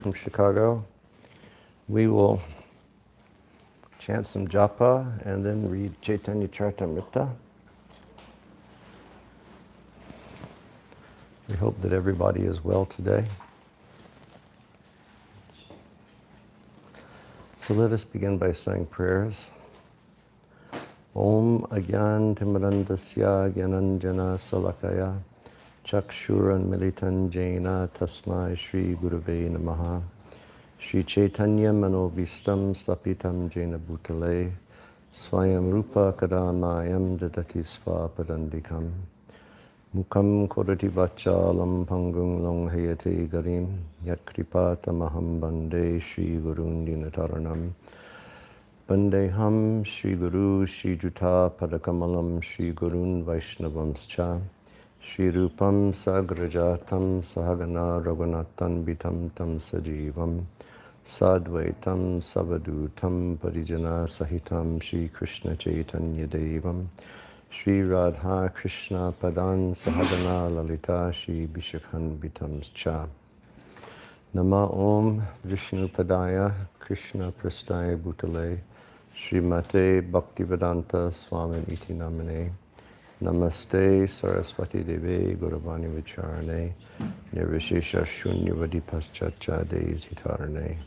from Chicago. We will chant some japa and then read Chaitanya Charitamrita. We hope that everybody is well today. So let us begin by saying prayers. Om Agyan Timarandasya Gyananjana Salakaya Chakshuran Militan Jaina Tasmai Shri Gurave Namaha Shri Chaitanya Manovistam Stapitam Jaina Bhutale Swayam Rupa Kadamayam Dadati Svapadandikam Mukam Kodati Vachalam Pangung Long Hayate Garim Yat Kripata Maham Bande Shri Gurundinataranam Bandeham Shri Guru Shri Juta Padakamalam Shri Gurun Vaishnavamscha Shri Rupam Sagrajatam Sahagana Raghunathan Bitam Tam Sajivam Sadvaitam Savadutam Parijana Sahitam Shri Krishna Chaitanya Devam Shri Radha Krishna Padan Sahagana Lalita Shri Bishakhan Bitamscha Nama Om Vishnu Padaya Krishna Prastaya Bhutale Srimate Bhaktivedanta Swami Iti Namane Namaste Saraswati Deve Gauravani Vicharane Nirvishesha Shunyavadi Paschatcha Dezitarane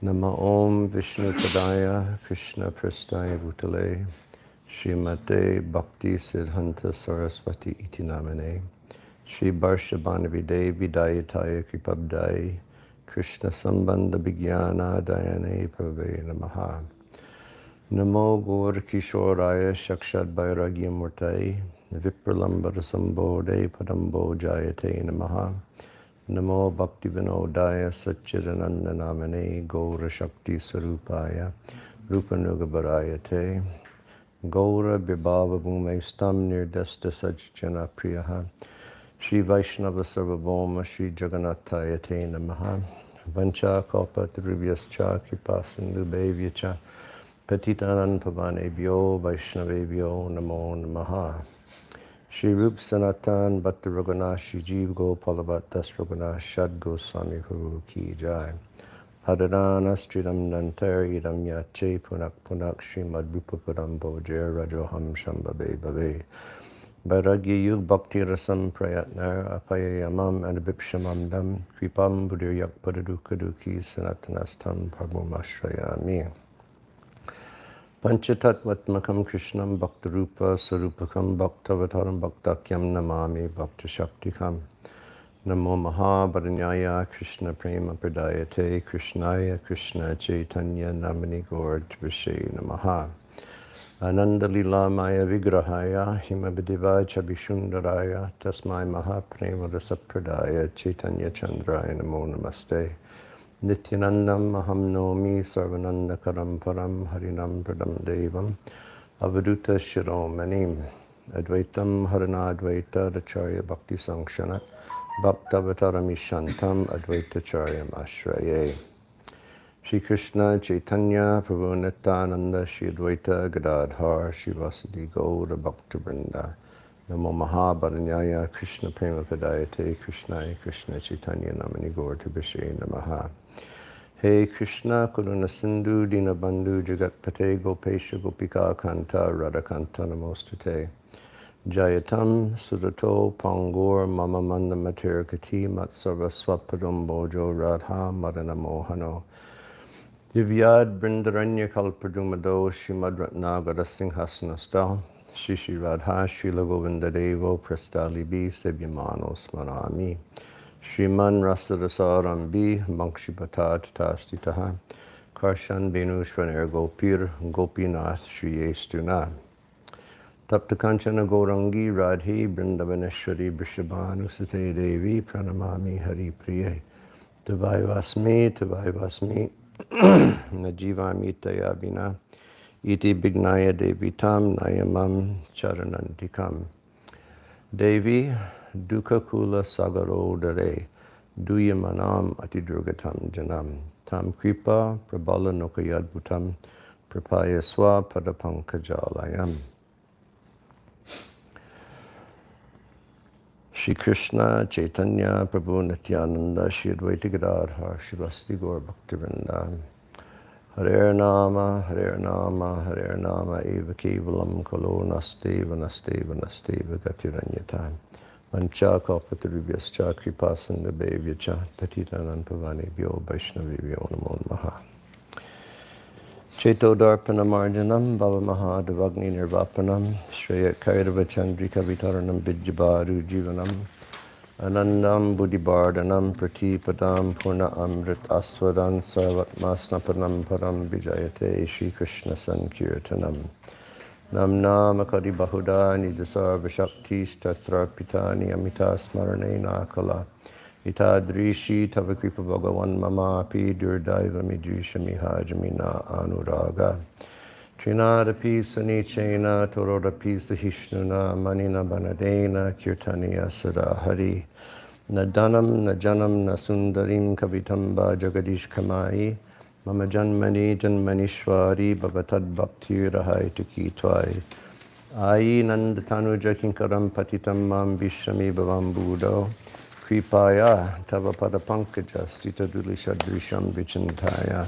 Nama Om Vishnu Padaya Krishna Prastaya Bhutale Srimate Bhakti Siddhanta Saraswati Iti Namane Shri Barshabhanavi Vidayataya Kripabdai Krishna Sambandha Vigyana Dayane Prave Namaha Namo Gaur Kishoraya Shakshad Vairagya Murtai Vipralambara Sambodhe Padambo Jayate Namaha Namo Bhakti Vinodaya Satchidananda Namane Gaura Shakti Sarupaya Rupanugabarayate Gaura Bibhava Bhumestam Nirdesta Sajjana Priyaha Shri Vaishnava Sarvabhauma Shri Jagannathaya Te Namaha Vancha Kalpa Drivyascha Kripa Sindhu Bhevyacha Patitanam Pavanebhyo Vaishnavebhyo Namo Namaha Shri Rup Sanatan Bhakti Raghunath Shri Jeev Gopala Bhatt Das Raghunath Shad Goswami Guru Ki Jai Hadarana Stridam Nantar Idam Yache Punak Punak Srimad Rupa Padam Bhojer Rajoham Shambhabe Bhave Vairagya Yug Bhakti Rasam Prayatnar Apayamam Anabipshamam Dam Kripam Buddhiryak Padadukaduki Sanatanastam Prabhumashrayami Panchatatvatmakam Krishnam Bhaktarupa Sarupakam Bhaktavataram Bhaktakyam Namami Bhaktashaktikam Namo Maha-mantra Krishna Prema Pradayate Krishnaya Krishna Chaitanya Namani Gaur Tvashe Namaha Ananda Lila Maya Vigrahaya Himabhidiva Chabishundaraya Tasmai Maha-prema Rasapradaya Chaitanya Chandraya Namo Namaste Nityanandam Maham Nomi Sarvananda Karam Param Harinam Pradam Devam Avaduta Shiromanim Advaitam Haranadvaita Racharya Bhakti Sangshanat Bhaktavatara Shantam Advaita Charyam Ashraye Shri Krishna Chaitanya Prabhu Nityananda Shri Advaita Gadadhar Shri Vasudhi Gaura Bhakta Vrinda Namo Maha-mantra Krishna Prema Padayate Krishnaya Krishna Chaitanya Namani Gaur Tibishe Namaha Hey Krishna Karuna Sindhu Dinabandhu Jagatpate Gopesha Gopika Kanta Radhakanta Namostate Jayatam Sudato Pangor Mama Manda Matirkati Matsarva Swapadam Bojo Radha Madana Mohano Divyad Brindaranya Kalpadumado Shrimad Ratnagara Singhasana Shri Shri Radha Srila Govinda Devo Prastali Bi Sebyamano Smarami Shriman Rasadasaram Bi Mankshipata Tatastitaha Karshan Benu Shraner Gopir Gopinath Shri Estuna Tapta Kanchana Gaurangi Radhi Brindavaneshwari Brishabhanu Sate Devi Pranamami Hari Priye Tavai Vasmi Najivami Tayabina Iti Bignaya Devitam Nayamam Charanantikam Devi Dukkha Kula Sagaro Dare Duyamanam Atidurgatam Janam Tam Kripa Prabala Nokayadbutam Prapayaswa Padapankajalayam Shri Krishna Chaitanya Prabhu Nityananda Shri Advaita Gadadhar Shri Vasudeva Gaur Bhaktivinoda Hare Nama Hare Nama Hare Nama Eva Kevalam Kalo Nasteva Nasteva Nasteva gatir anyatha Mancha Kalpatarubhyascha Kripasindabhevyacha Patitanam Pavanebhyo Vaishnavibhyo Namo Namaha Cheto Darpana Marjanam Bhava Mahadavagni Nirvapanam Shreyat Kairava Chandrika Vitaranam Vidyabaru Jivanam Anandam Buddhibardhanam Pratipadam Purna Amrit Aswadan Sarvatmasnapanam Param Vijayate Shri Krishna Sankirtanam Nam Nama Kadi Bahuda Nijasar Vishakti Statrarpitani Amita Smarane Nakala Itadrishi Tavakripa Bhagavan Mama Pi Durdaiva Midrisha Mihajamina Anuraga Trinadapi Sanichena Torodapi Sahishnuna Manina Banadena Kirtaniya Sada Hari Nadanam Najanam Nasundarim Kavitamba Jagadish Kamai Mama Janmani Janmanishwari Bhavatad Bhakti Rahai Tuki Twai Ai Nandatanuja Kinkaram Patitam Mam Vishami Bhavam Budo Kripaya Tava Pada Pankaja Stita Dulisha Drisham Vichintaya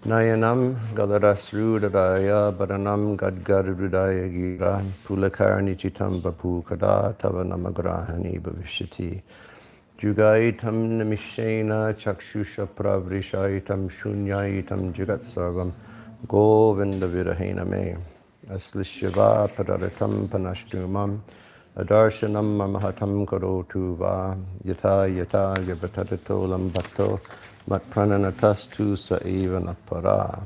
Nayanam Galarasrudadaya Baranam Gadgarudaya Gira Pulakarni Chitam Bapu Kada Tava Namagrahani Bhavishati Jugaitam Namishena Chakshusha Pravrishaitam Shunyaitam Jagatsarvam Govinda Virahena Me Aslishiva Padaratam Panashtumam Adarshanam Mamahatam Karotu Va Yata Yata Yavatatolam Bhatto Mat Prananatastu Saiva Napara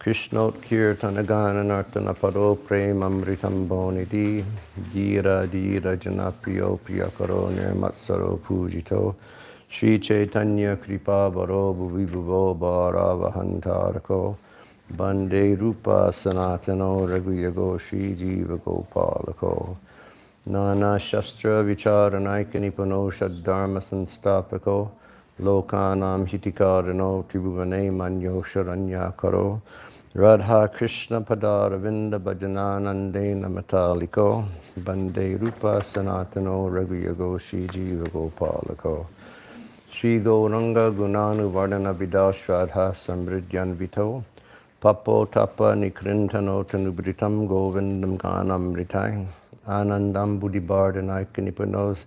Krishnot Kirtanagana Nartana Paro Premamritam Bonidi Dira Dira Janapriyo Priyakaro Nirmatsaro Pujito Shri Chaitanya Kripa Baro Bhuvibuvo Bharavahantarako Bande Rupa Sanatano Raghuyago Shri Jiva Gopalako Nana Shastra Vicharanaika Nipano Shaddharma Sanstapako Lokanam Hitikarano Tribhuvane Manyo Sharanya Karo Radha Krishna Padaravinda Bhajananandena Mataliko Bande Rupa Sanatano Raghuyago Shri Jiva Gopalako Shri Gauranga Gunanu Vardhana Vidashradha Samridyan Vito Papo Tapa Nikrintano Tanubritam Govindam Ganam Ritai Anandam Buddhibardhanaika Nipanos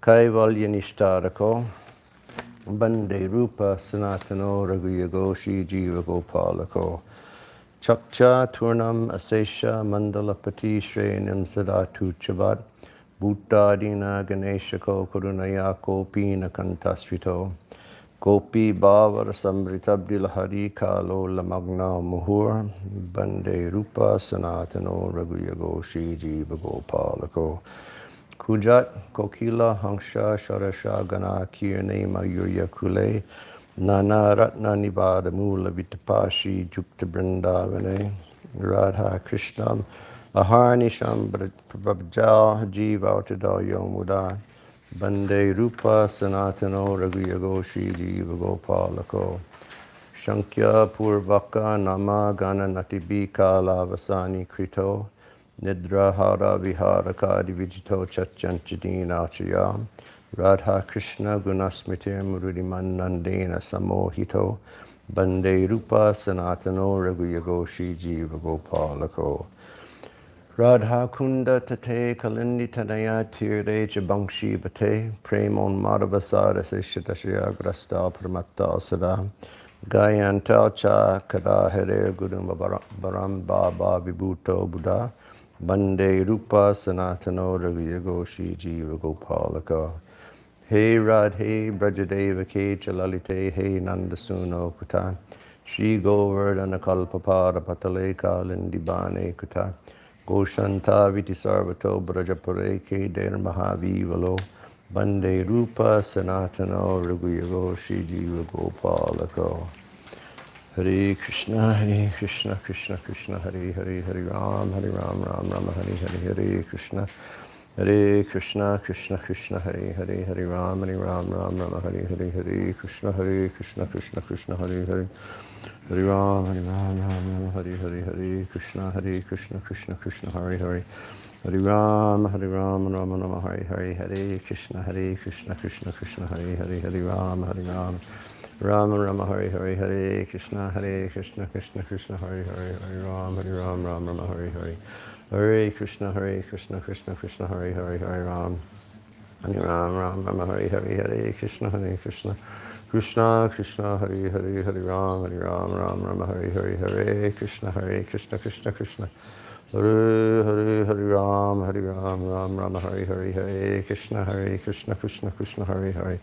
Kaivalya Nishtarako Bande Rupa Sanatano Raghuyago Shri Jiva Gopalako Chakcha Turnam Asesha Mandalapati Shrenim Sadatu Chavat Bhuttadina Ganeshako Kurunayako Pina Kantasvito Gopi Bhavar Samritabdilahari Kalo Lamagna Muhur Bande Rupa Sanatano Raghuyago Shri Jiva Gopalako Kujat Kokila Hangsha Sharasha Gana Kirne Mayurya Kule Nana Ratna Nivada Mula Vitapashi Jupta Brindavane Radha Krishnam Aharnisham Prabhajal Jiva Yomuda Bande Rupa Sanatano Raghuyago Shri Jiva Gopalako Shankya Purvaka Nama Gana Natibi Kala Vasani Krito Nidra Hara Viharaka Divijito Chachanchidina Achayam Radha Krishna Gunasmitir Murudiman Nandena Samohito Bande Rupa Sanatano Raghuyago Shri Jiva Gopalako Radha Kunda Tate Kalindi Tanaya Tirde Jabangshi Bate Premon Madhavasara Seshatashya Grasta Pramatta Sada Gayanta Cha Kada Harer Gudum Baram Baba Vibhuto Buddha Bande Rupa Sanatano Raghuyago Shri Jiva Gopalaka Hey Radhe Brajadeva Ke Chalalite Hey Nandasuno Kuta Shri Govardhana Kalpapada Patale Kalindibane Kuta Goshanta Viti Sarvato Brajapare Ke Der Mahavivalo Bande Rupa Sanatano Raghuyago Shri Jiva Gopalako Hare Krishna Krishna Krishna Hare Hare Hare Ram Ram Ram Hare Hare Hare Krishna Krishna Krishna Hare Hare Hare Ram Ram Hare Hare Hare Krishna Krishna Hare Hare Hare Ram Ram Hare Hare Hare Krishna Krishna Hare Hare Hare Rama, Rama Rama, Hare Hare, Hare Krishna, Krishna Krishna, Hare Hare, Hare Rama, Rama Rama, Hare Hare, Hare Krishna, Krishna Krishna, Hare Hare, Hare Rama, Rama Rama, Hare Hare, Hare Krishna, Krishna Krishna, Hare Hare, Hare Rama. Hare Ram, Rama Hare Hare, Hare Krishna, Krishna Krishna, Hare Hare, Hare Ram, Rama Hare Hare, Hare Krishna, Krishna Krishna, Hare Hare, Hare Ram, Rama Hare Hare, Hare Krishna, Krishna Hare Hare,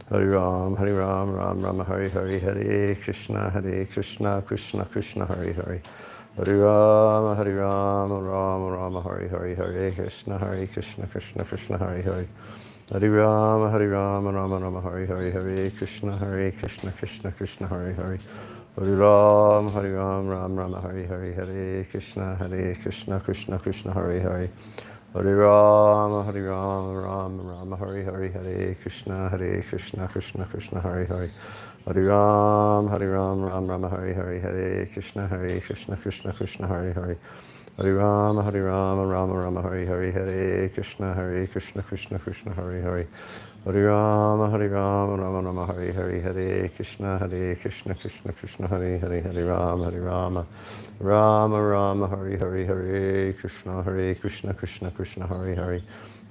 Hare Ram, Rama Hare Hare, Hare Krishna, Krishna Krishna, Hare Hare. Hare Rama, Rama Hare Hare, Hare Krishna, Krishna Krishna, Hare Hare. Hare Rama, Rama Hare Hare, Hare Krishna, Krishna Krishna, Hare Hare. Hare Rama, Rama Hare Hare, Hare Krishna, Krishna Krishna, Hare Hare. Hare Rama, Rama Hare Hare, Hare Krishna, Krishna Krishna, Hare Hare. Hare Rama, Hare Hare, Hare Krishna, Krishna Krishna, Hare Hare. Hare Rama, Rama Hare Hare, Hare Krishna, Krishna Krishna, Hare Hare. Hare Rama, Rama Hare Hare, Hare Krishna, Krishna Krishna, Hare Hare. Hare Rama, Rama Hare Hare, Hare Krishna, Krishna Krishna, Hare Hare.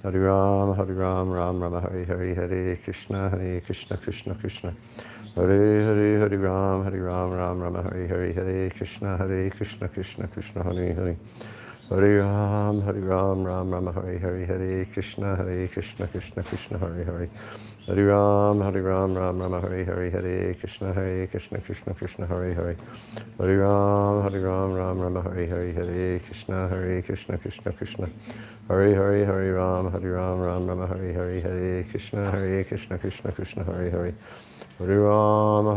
Hare Rama, Hare Hare, Hare Krishna, Krishna Krishna. Hare Rama, Hare Hare, Hare Krishna, Krishna Krishna, Hare Hare. Hare Rama, Hare Hare, Hare Krishna, Krishna Krishna, Hare Hare. Hare Rama, Hare Hare, Hare Krishna, Krishna Krishna, Hare Hare. Hare Rama, Hare Hare, Hare Krishna, Krishna Krishna. Hare Hare, Hare Rama, Rama Hare Hare, Hare Krishna, Krishna Krishna, Hare Hare. Hare Rama, Rama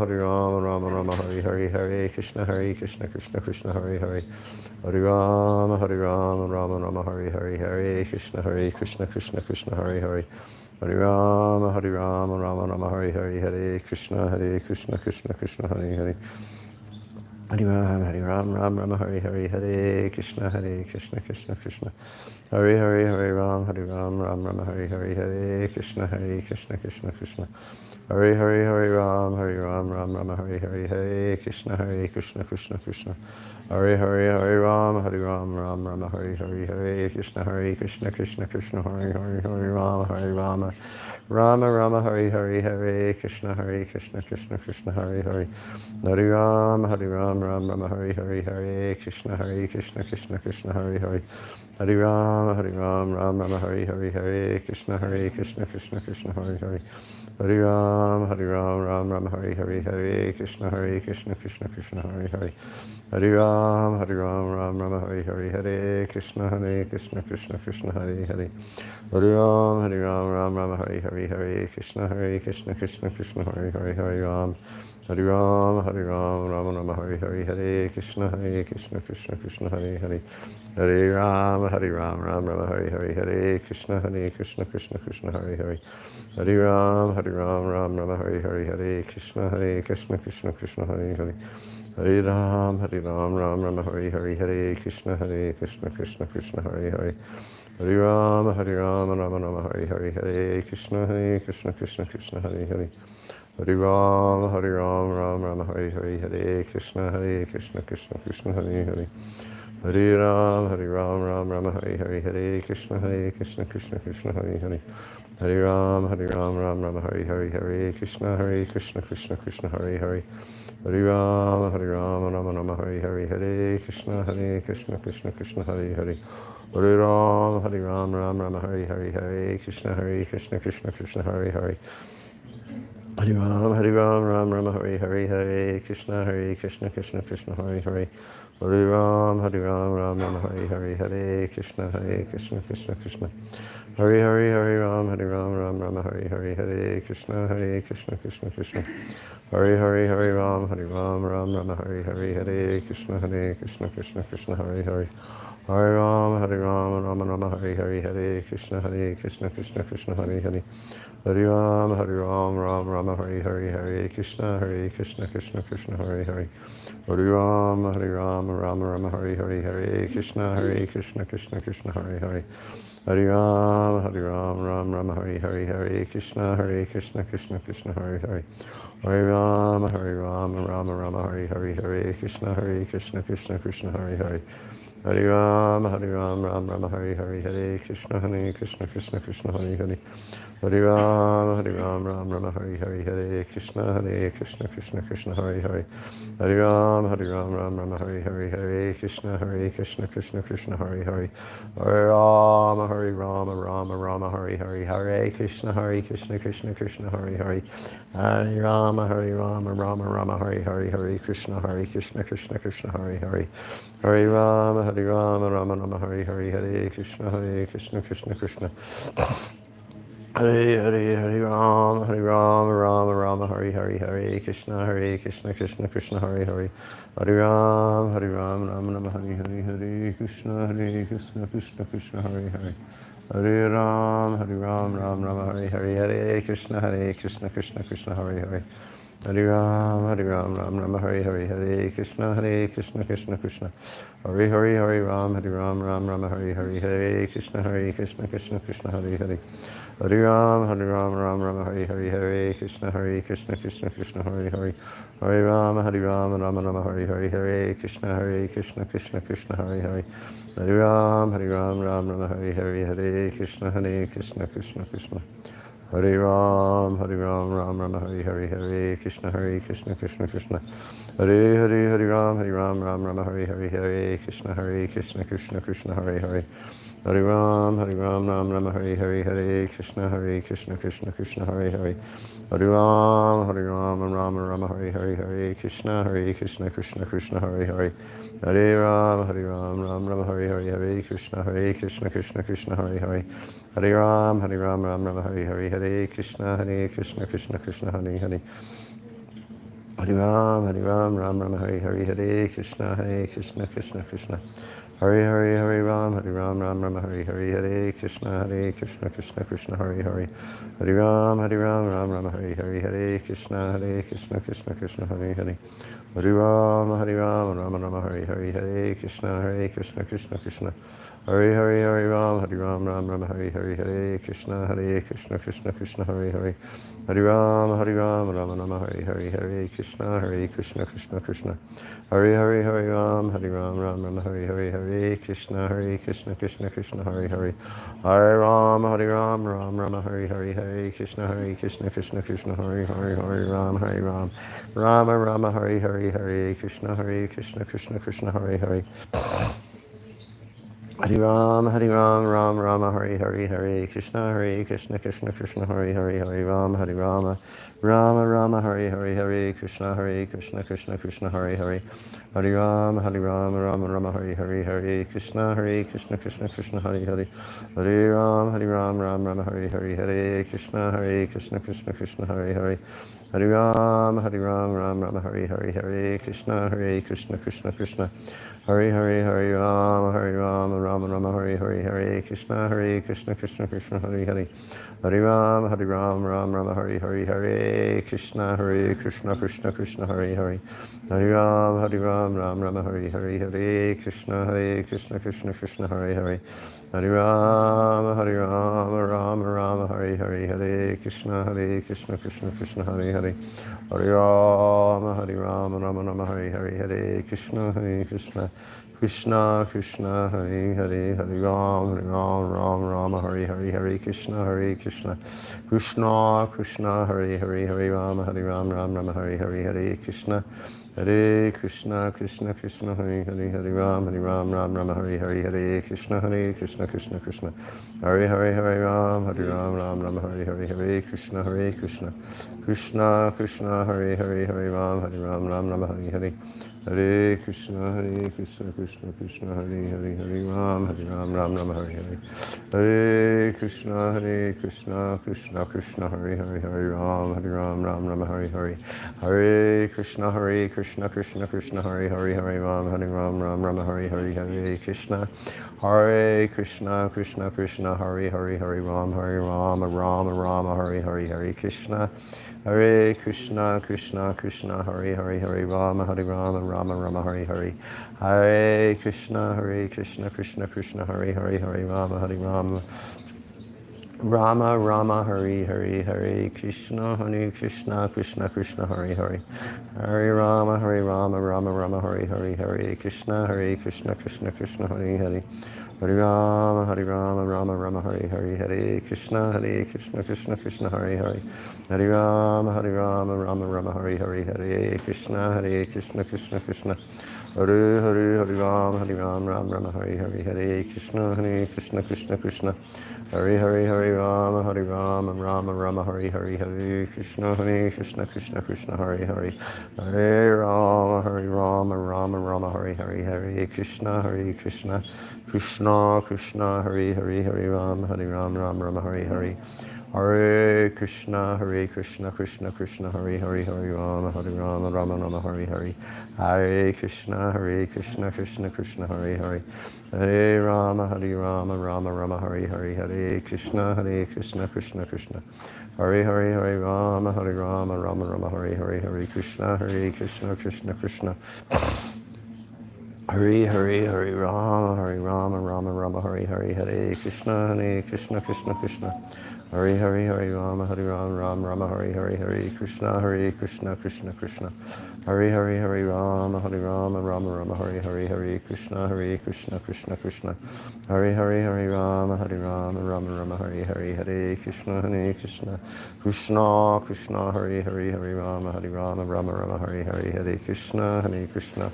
Hare Hare, Hare Krishna, Krishna Krishna, Hare Hare. Hare Rama, Rama Hare Hare, Hare Krishna, Krishna Krishna, Hare Hare. Hare Rama, Rama Hare Hare, Hare Krishna, Krishna Krishna, Hare Hare. Hare Rama, Hare Hare, Hare Krishna, Krishna Krishna. Hare Rama, Rama Hare Hare, Hare Krishna, Krishna Krishna. Hare Rama, Rama Hare Hare, Hare Krishna, Krishna Krishna. Hare Rama, Rama Hare Hare, Hare Krishna, Krishna Krishna, Hare Rama, Rama Hare Hare, Hare Krishna, Krishna Krishna, Hare Hare. Hare Rama, Rama Hare Hare, Hare Krishna, Krishna Krishna, Hare Hare. Hare Rama, Hare Hare, Hare Krishna, Krishna Krishna, Hare Hare. Hare Rama, Hare Hare, Hare Krishna, Krishna Krishna, Hare Hare. Hare Rama, Hare Hare, Hare Krishna, Krishna Krishna, Hare Hare. Hare Rama, Hare Hare, Hare Krishna, Krishna Krishna, Hare Hare. Hare Rama, Rama Hare Hare, Hare Krishna, Krishna Krishna, Hare Hare. Hare Rama, Rama Hare Hare, Hare Krishna, Krishna Krishna, Hare Hare. Hare Rama, Rama Hare Hare, Hare Krishna, Krishna Krishna, Hare Hare. Hare Rama, Hare Hare, Hare Krishna, Krishna Krishna, Hare Hare. Hare Rama, Rama Hare Hare, Hare Krishna, Krishna Hare Hare. Hare Rama, Hare Hare, Hare Krishna, Krishna Hare Hare. Hare Rama, Hare Hare, Hare Krishna, Krishna Krishna, Hare Hare. Hare Rama, Hare Hare, Hare Krishna, Krishna Hare Hare. Hare Rama, Rama Hare Hare, Hare Krishna, Krishna Krishna, Hare Hare. Hare Rama, Hare Hare, Hare Krishna, Krishna Krishna, Hare Hare. Hare Rama, Hare Hare, Hare Krishna, Krishna Krishna, Hare Hare. Hare Rama, Hare Hare, Hare Krishna, Krishna Krishna. Hare Rama, Hare Hare, Hare Krishna, Krishna Krishna. Hare Rama, Rama Hare Hare, Hare Krishna, Krishna Krishna, Hare Hare. Hare Rama, Rama Rama, Hare Hare, Hare Krishna, Krishna Krishna, Hare Hare. Hare Rama, Rama Rama, Hare Hare, Hare Krishna, Krishna Krishna, Hare Hare. Hare Rama, Rama Rama, Hare Hare, Hare Krishna, Krishna Krishna, Hare Hare. Hare Rama, Rama Rama, Hare Hare, Hare Krishna, Krishna Krishna, Hare Hare. Hare Rama, Rama Rama, Hare Hare, Hare Krishna, Krishna Krishna, Hare Hare. Hare Rama, Rama Rama, Hare Hare, Hare Krishna, Krishna Krishna, Hare Hare. Hare Rama, Rama Rama, Hare Hare, Hare Krishna, Krishna Krishna, Hare Hare. Hare Rama, Rama Rama, Hare Hare, Hare Krishna, Krishna Krishna, Hare Hare. Hare Rama, Rama Rama, Hare Hare, Hare Krishna, Krishna Krishna, Hare Hare. Hare Rama, Rama Rama, Hare Hare, Hare Krishna, Krishna Krishna, Hare Hare. Hare Rama, Rama Rama, Hare Hare, Hare Krishna, Krishna Krishna. Hare Rama, Rama Rama, Hare Hare, Hare Krishna, Krishna Krishna, Hare Hare. Hare Rama, Rama Rama, Hare Hare, Hare Krishna, Krishna Krishna, Hare Hare. Hare Rama, Rama Rama, Hare Hare, Hare Krishna, Krishna Krishna, Hare Hare. Hare Rama, Rama Rama, Hare Hare, Hare Krishna, Krishna Krishna. Hare Hare Rama, Rama Rama, Hare Hare, Hare Krishna, Krishna Krishna, Hare Hare. Hare Rama, Rama Rama, Hare Hare, Hare Krishna, Krishna Krishna, Hare Hare. Hare Rama, Rama Rama, Hare Hare, Hare Krishna, Krishna Krishna, Hare Hare. Hare Rama, Rama Rama, Hare Hare, Hare Krishna, Krishna Krishna. Hare Rama, Rama Rama, Hare Hare, Hare Krishna, Krishna Krishna. Hare Rama, Rama Rama, Hare Hare, Hare Krishna, Krishna Krishna, Hare Hare. Hare Rama, Rama Rama, Hare Hare, Hare Krishna, Krishna Krishna, Hare Hare. Hare Rama, Rama Rama, Hare Hare, Hare Krishna, Krishna Krishna, Hare Hare. Hare Rama, Rama Rama, Hare Hare, Hare Krishna, Krishna Krishna, Hare Hare. Hare Rama, Rama Hare Hare, Hare Krishna, Krishna Krishna, Hare Hare. Hare Rama, Rama Hare Hare, Hare Krishna, Krishna Krishna. Hare Rama, Rama Hare Hare, Hare Krishna, Krishna Krishna, Hare Hare. Hare Rama, Rama Hare Hare, Hare Krishna, Krishna Krishna, Hare Hare. Hare Rama, Rama Hare Hare, Hare Krishna, Krishna Krishna. Hare Rama, Rama Hare Hare, Hare Krishna, Krishna Krishna, Hare Hare. Hare Rama, Rama Hare Hare, Hare Krishna, Krishna Krishna. Hare Rama, Rama Hare Hare, Hare Krishna, Krishna Krishna, Hare Hare. Hare Rama, Rama Hare Hare, Hare Krishna, Krishna Krishna, Hare Hare. Hare Rama, Rama Hare Hare, Hare Krishna, Krishna Krishna, Hare Hare. Hare Rama, Rama Hare Hare, Hare Krishna, Krishna Krishna, Hare Hare. Hare Rama, Rama Hare Hare, Hare Krishna, Krishna Krishna, Hare Hare. Hare Rama, Rama Hare Hare, Hare Krishna, Krishna Krishna, Hare Hare. Hare Rama, Rama Hare Hare, Hare Krishna, Krishna Krishna, Hare Hare. Hare Rama, Rama Hare Hare, Hare Krishna, Krishna Krishna. Hare Rama, Rama Hare Hare, Hare Krishna, Krishna Krishna, Hare Hare. Hare Rama, Rama Hare Hare, Hare Krishna, Krishna Krishna, Hare Hare. Hare Rama, Hare Hare, Hare Krishna, Krishna Hare Hare. Hare Rama, Hare Hare, Hare Krishna, Krishna Krishna, Hare Hare. Hare Rama, Rama Hare Hare, Hare Krishna, Krishna Krishna, Hare Hare. Hare Rama, Hare Hare, Hare Krishna, Krishna Hare Hare. Hare Rama, Rama Hare Hare, Hare Krishna, Krishna Krishna, Hare Hare. Hare Rama, Hare Hare, Hare Krishna, Krishna. Hare Rama, Hare Hare, Hare Krishna, Krishna Krishna, Hare Hare. Hare Rama, Rama Hare Hare. Hare Krishna, Krishna Krishna, Hare Hare, Hare Ram, Ram Ram, Hare Hare. Hare Krishna, Krishna Krishna, Hare Hare, Hare Ram, Ram Ram, Hare Hare. Hare Krishna, Krishna Krishna, Hare Hare, Hare Ram, Ram Ram, Hare Hare, Hare Krishna. Hare Krishna, Krishna Krishna, Hare Hare, Hare Ram, Rama, Hare Hare, Hare Krishna. Hare Krishna, Krishna Krishna, Hare Hare, Hare Rama, Rama, Hare Hare. Hare Krishna, Krishna Krishna, Hare Hare, Hare Rama, Rama, Hare Hare, Hare Krishna, Krishna Krishna, Hare Hare. Hare Rama, Rama, Hare Hare, Hare Krishna, Krishna Krishna, Hare Hare. Hare Rama, Rama, Hare Hare, Hare Krishna, Krishna Krishna, Hare Hare. Hare Rama, Rama, Hare Hare, Hare Krishna, Krishna Krishna. Hare Rama, Hare Hare, Hare Krishna, Krishna. Hare Rama, Hare Hare, Hare Krishna, Krishna, Hare Hare. Hare Rama, Hare Hare, Hare Krishna, Krishna, Hare Hare, Hare Rama, Hare Hare. Hare Krishna, Krishna, Hare Hare, Hare Rama, Rama, Hare Hare. Hare Krishna, Krishna, Hare Hare. Hare Rama, Rama, Hare Hare, Hare Krishna, Krishna. Hare Rama, Rama, Hare Hare, Hare Krishna, Krishna. Hare Rama, Hare Hare, Hare Krishna, Krishna. Hare Rama, Rama, Hare Hare, Hare Krishna, Krishna. Hare Rama, Rama, Hare Hare, Hare Krishna, Krishna. Hare Rama, Rama, Hare Hare, Hare Krishna, Krishna, Hare Rama, Rama, Hare Hare, Hare Krishna, Krishna,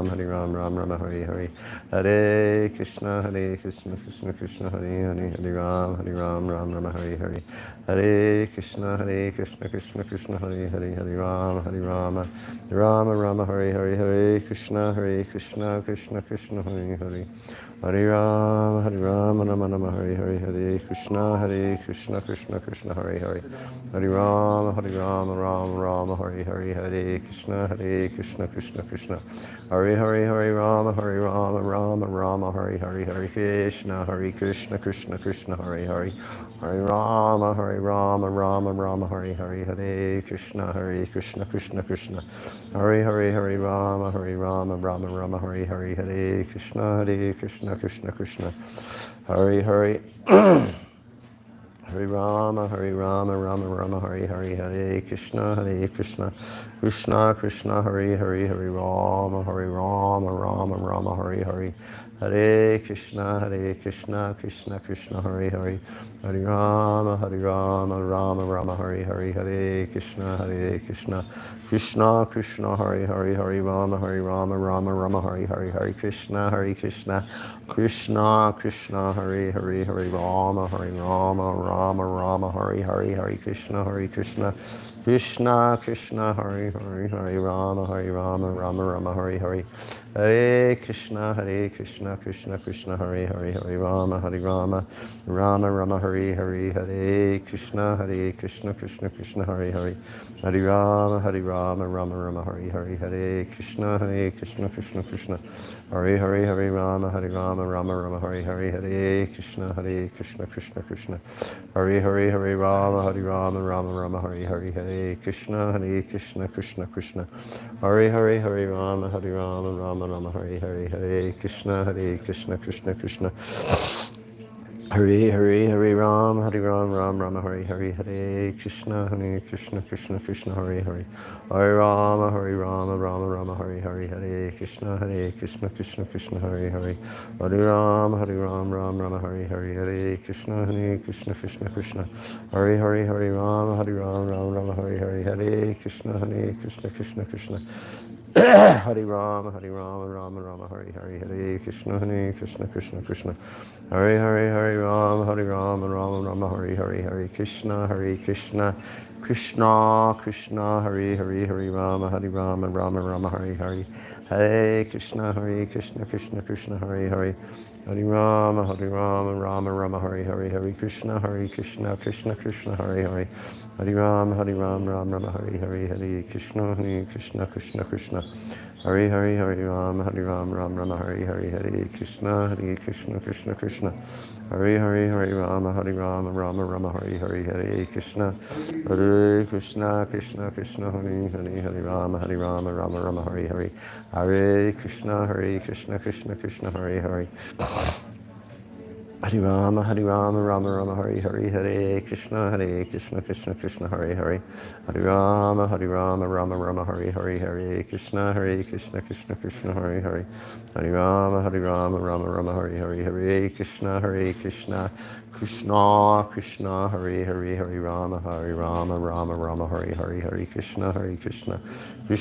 Hare Rama, Hare Hare. Hare Krishna, Krishna, Hare Rama, Hare Hare. Hare Krishna, Krishna, Hare Rama, Rama, Hare Hare. Hare Krishna, Krishna, Hare Hare. Hare Rama, Rama, Hare Hare. Hare Krishna, Krishna, Hare Hare. Hare Rama, Rama, Hare Hare. Hare Krishna, Krishna. Hare Rama, Rama, Hare Hare. Hare Krishna, Krishna, Hare Hare. Hare Rama, Rama, Hare Hare. Hare Krishna, Krishna. Hare Rama, Rama, Hare Hare. Hare Krishna, Krishna. Hare Hare Rama, Rama, Hare Hare, Hare Krishna, Krishna, Hare Hare, Hare Rama, Rama, Hare Hare, Hare Krishna, Krishna, Hare Hare, Hare Rama, Rama, Hare Hare, Hare Krishna, Krishna, Hare Hare, Hare Rama, Rama, Hare Hare, Hare Krishna, Krishna, Hare Hare, Hare Rama, Rama, Hare Hare, Hare Krishna, Krishna, Hare Hare, Hare Rama, Rama, Hare Hare, Hare Krishna, Krishna, Hare Hare, Hare Rama, Rama, Hare Hare, Hare Krishna, Krishna, Hare Hare, Hare Rama, Rama, Hare Hare, Hare Krishna, Krishna, Hare Rama, Rama, Hare Hare, Hare Krishna, Krishna, Hare Rama, Rama, Hare Hare, Hare Krishna, Krishna, Hare Rama, Rama, Hare Hare, Hare Krishna, Krishna. Hare Ram, Rama, Hare Hare, Hare Krishna, Krishna, Hare Hare, Hare Rama, Rama, Hare Hare, Hare Krishna, Krishna, Hare Hare, Hare Rama, Rama, Hare Hare, Hare Krishna, Krishna, Hare Hare, Hare Rama, Rama, Hare Hare, Hare Krishna, Krishna Krishna. Hare Rama, Rama Rama, Hare Hare, Hare Krishna, Krishna Krishna. Hare Rama, Rama Rama, Hare Hare, Hare Krishna, Krishna Krishna, Hare Rama, Rama Rama, Hare Hare. Hare Krishna, Krishna Krishna, Hare Hare. Hare Rama, Rama Rama, Hare Hare, Hare Krishna, Krishna Krishna, Hare Hare. Hare Rama, Rama Rama, Hare Hare, Hare Krishna, Krishna Krishna. Hare Hare, Hare Rama, Rama Rama, Hare Hare, Hare Krishna, Krishna Krishna. Hare Hare, Hare Rama, Rama Rama, Hare Hare, Hare Krishna, Krishna Krishna, Hare Hare, Hare Rama, Rama Rama, Hare Hare. Hare Krishna, Krishna Krishna, Hare Hare. Hare Rama, Rama Rama, Hare Hare, Hare Krishna, Krishna Krishna, Hare Hare. Hare Rama, Rama Rama, Hare Hare, Hare Krishna, Krishna Krishna, Hare Hare. Hare Rama, Rama Rama, Hare Hare, Hare Krishna, Krishna Krishna, Hare Hare, Hare Rama, Rama Rama, Hare Hare, Hare Krishna,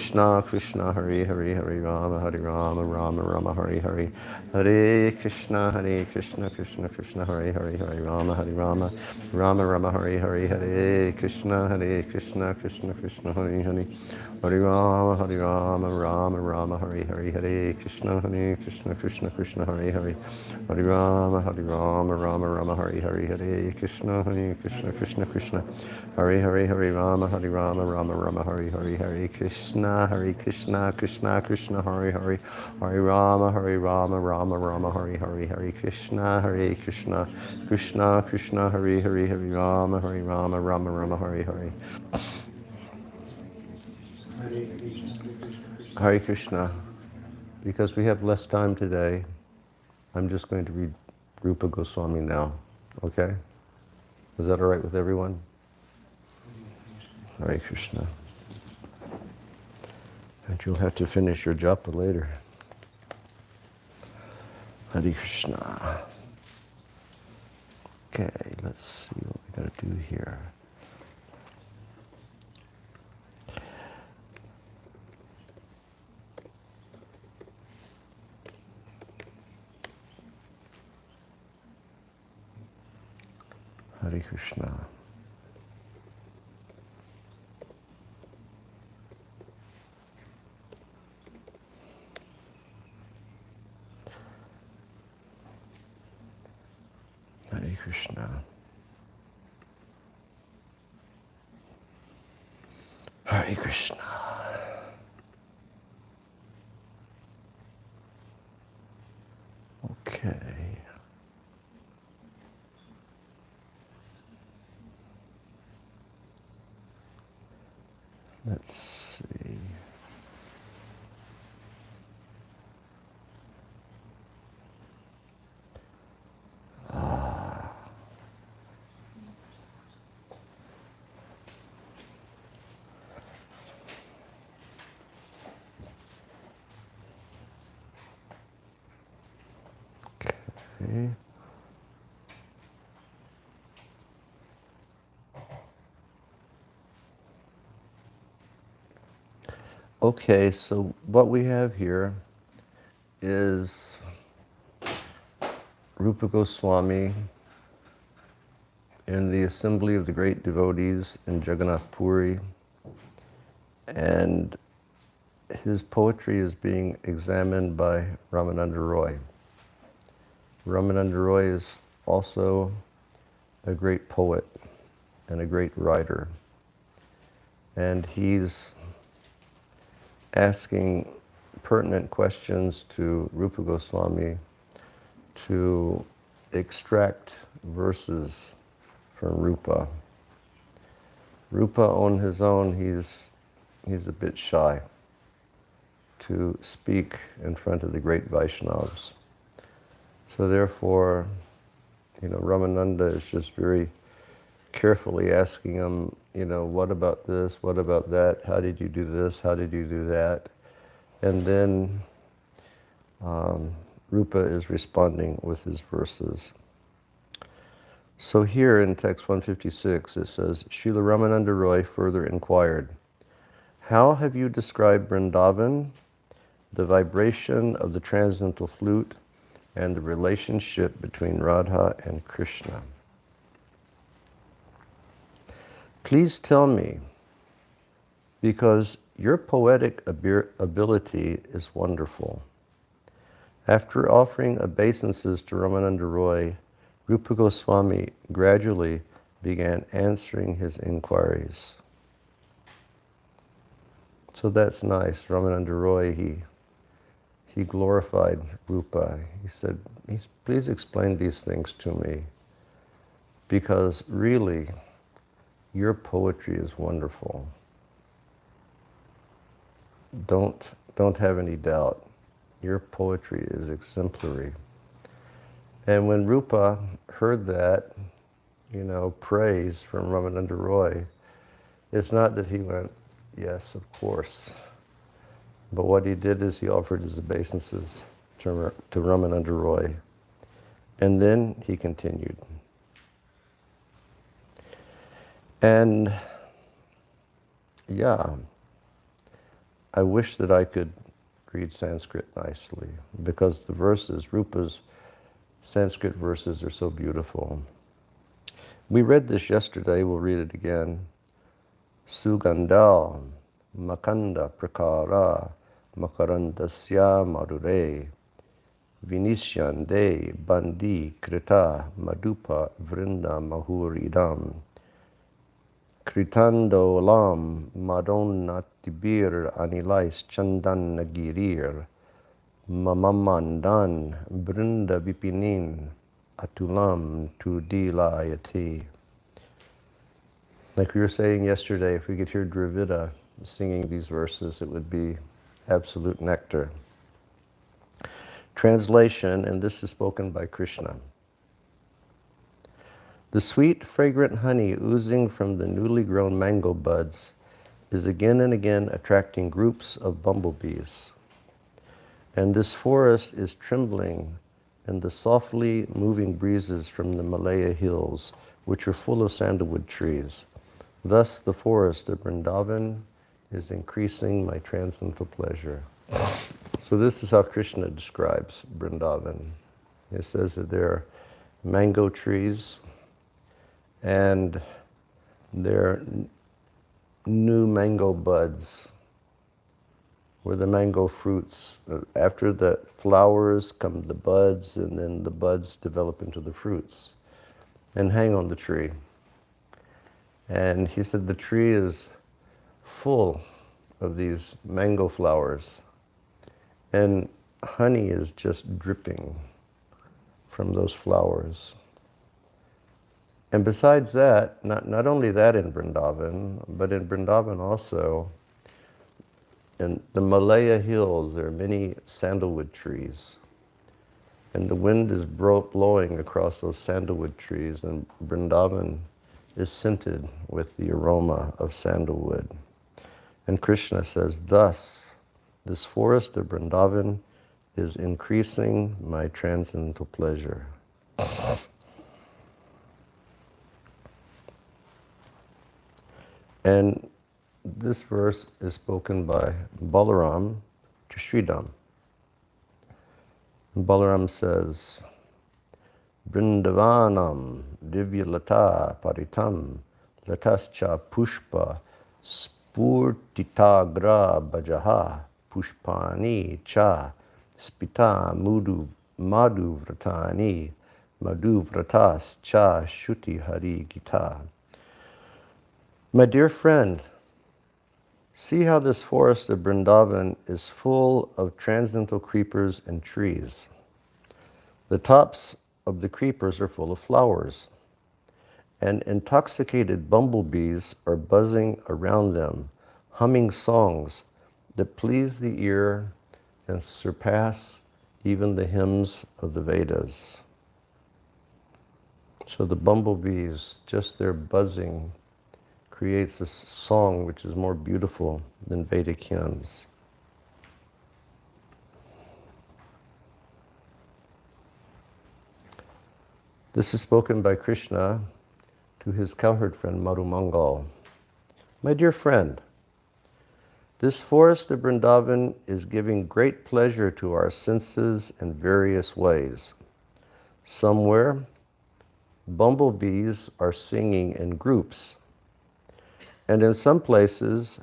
Krishna Krishna, Hare Hare, Hare Rama, Rama Rama, Hare Hare. Hare Krishna, Krishna Krishna, Hare Hare, Hare Rama, Rama Rama, Hare Hare, Hare Krishna, Krishna Krishna, Hare Hare. Hare Rama, Rama Hare Hare, Hare Krishna, Krishna Hare Hare. Hare Rama, Rama Hare Hare, Hare Krishna, Krishna. Hare Hare, Hare Rama, Rama Hare Hare, Hare Krishna, Krishna Hare Hare. Hare Rama, Rama Hare Hare, Hare Krishna, Krishna Hare Hare, Hare Rama, Rama Hare Hare. Hare Krishna. Because we have less time today, I'm just going to read Rupa Goswami now. Okay? Is that all right with everyone? Hare Krishna. And you'll have to finish your japa later. Hare Krishna. Okay, let's see what we got to do here. Hare Krishna. Hare Krishna. Hare Krishna. Okay. Let's see. Okay. Okay, so what we have here is Rupa Goswami in the assembly of the great devotees in Jagannath Puri, and his poetry is being examined by Ramananda Roy. Ramananda Roy is also a great poet and a great writer, and he's asking pertinent questions to Rupa Goswami to extract verses from Rupa. Rupa on his own, he's a bit shy to speak in front of the great Vaishnavas. So therefore, Ramananda is just very carefully asking him, what about this, what about that, how did you do this, how did you do that? And then Rupa is responding with his verses. So here in text 156 it says, Srila Ramananda Roy further inquired, How have you described Vrindavan, the vibration of the transcendental flute, and the relationship between Radha and Krishna? Please tell me, because your poetic ability is wonderful. After offering obeisances to Ramananda Roy, Rupa Goswami gradually began answering his inquiries. So that's nice. Ramananda Roy, he glorified Rupa. He said, please explain these things to me, because really, your poetry is wonderful. Don't have any doubt. Your poetry is exemplary. And when Rupa heard that, praise from Ramananda Roy, it's not that he went, yes, of course. But what he did is he offered his obeisances to Ramananda Roy. And then he continued. And yeah, I wish that I could read Sanskrit nicely, because the verses, Rupa's Sanskrit verses, are so beautiful. We read this yesterday, we'll read it again. Sugandha makanda prakara makarandasya madure vinishyande bandi krita madupa vrinda mahuridam kritando lam madonnatibir anilais chandan nagirir mamamandan brinda vipinin atulam tudilayati. Like we were saying yesterday, if we could hear Dravida singing these verses, it would be absolute nectar. Translation, and this is spoken by Krishna. The sweet, fragrant honey oozing from the newly grown mango buds is again and again attracting groups of bumblebees. And this forest is trembling in the softly moving breezes from the Malaya hills, which are full of sandalwood trees. Thus the forest of Vrindavan is increasing my transcendental pleasure. So this is how Krishna describes Vrindavan. He says that there are mango trees, and there are new mango buds, where the mango fruits, after the flowers come the buds, and then the buds develop into the fruits and hang on the tree. And he said the tree is full of these mango flowers, and honey is just dripping from those flowers. And besides that, not only that in Vrindavan, but in Vrindavan also, in the Malaya hills, there are many sandalwood trees. And the wind is blowing across those sandalwood trees, and Vrindavan is scented with the aroma of sandalwood. And Krishna says, thus, this forest of Vrindavan is increasing my transcendental pleasure. And this verse is spoken by Balaram to Sridham. Balaram says, Vrindavanam divya lata paritam latascha pushpa spurtitagra bhajaha pushpani cha spita madhuvratani madhuvratas cha shuti hari gita. My dear friend, see how this forest of Vrindavan is full of transcendental creepers and trees. The tops of the creepers are full of flowers, and intoxicated bumblebees are buzzing around them, humming songs that please the ear and surpass even the hymns of the Vedas. So the bumblebees, just their buzzing, creates a song which is more beautiful than Vedic hymns. This is spoken by Krishna to his cowherd friend Madhumangal. My dear friend, This forest of Vrindavan is giving great pleasure to our senses in various ways. Somewhere, bumblebees are singing in groups. And in some places,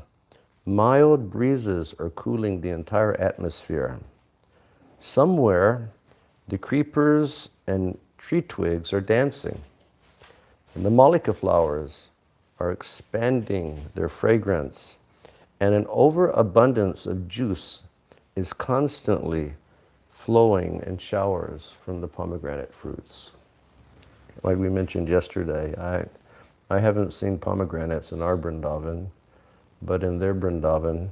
mild breezes are cooling the entire atmosphere. Somewhere, the creepers and tree twigs are dancing. And the malika flowers are expanding their fragrance. And an overabundance of juice is constantly flowing in showers from the pomegranate fruits. Like we mentioned yesterday, I haven't seen pomegranates in our Vrindavan, but in their Vrindavan,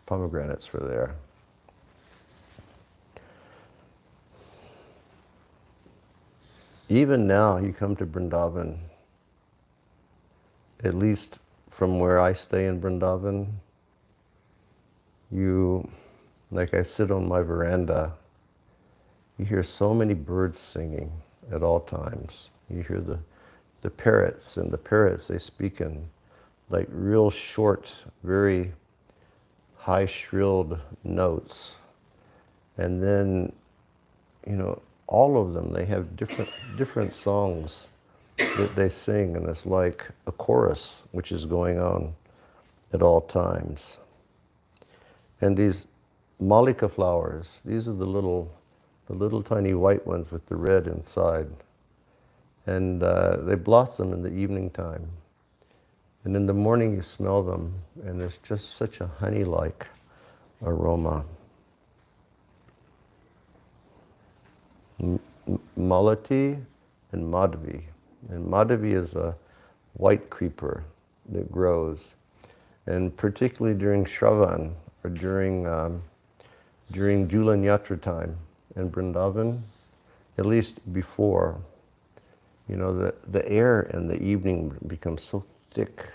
pomegranates were there. Even now, you come to Vrindavan, at least from where I stay in Vrindavan, like I sit on my veranda, you hear so many birds singing at all times. You hear the parrots, and the parrots, they speak in like real short, very high shrilled notes. And then, all of them, they have different songs that they sing, and it's like a chorus which is going on at all times. And these malika flowers, these are the little tiny white ones with the red inside. And they blossom in the evening time. And in the morning you smell them, and there's just such a honey-like aroma. Malati and Madhavi. And Madhavi is a white creeper that grows. And particularly during Shravan, or during Julan Yatra time in Vrindavan, at least before, the air in the evening becomes so thick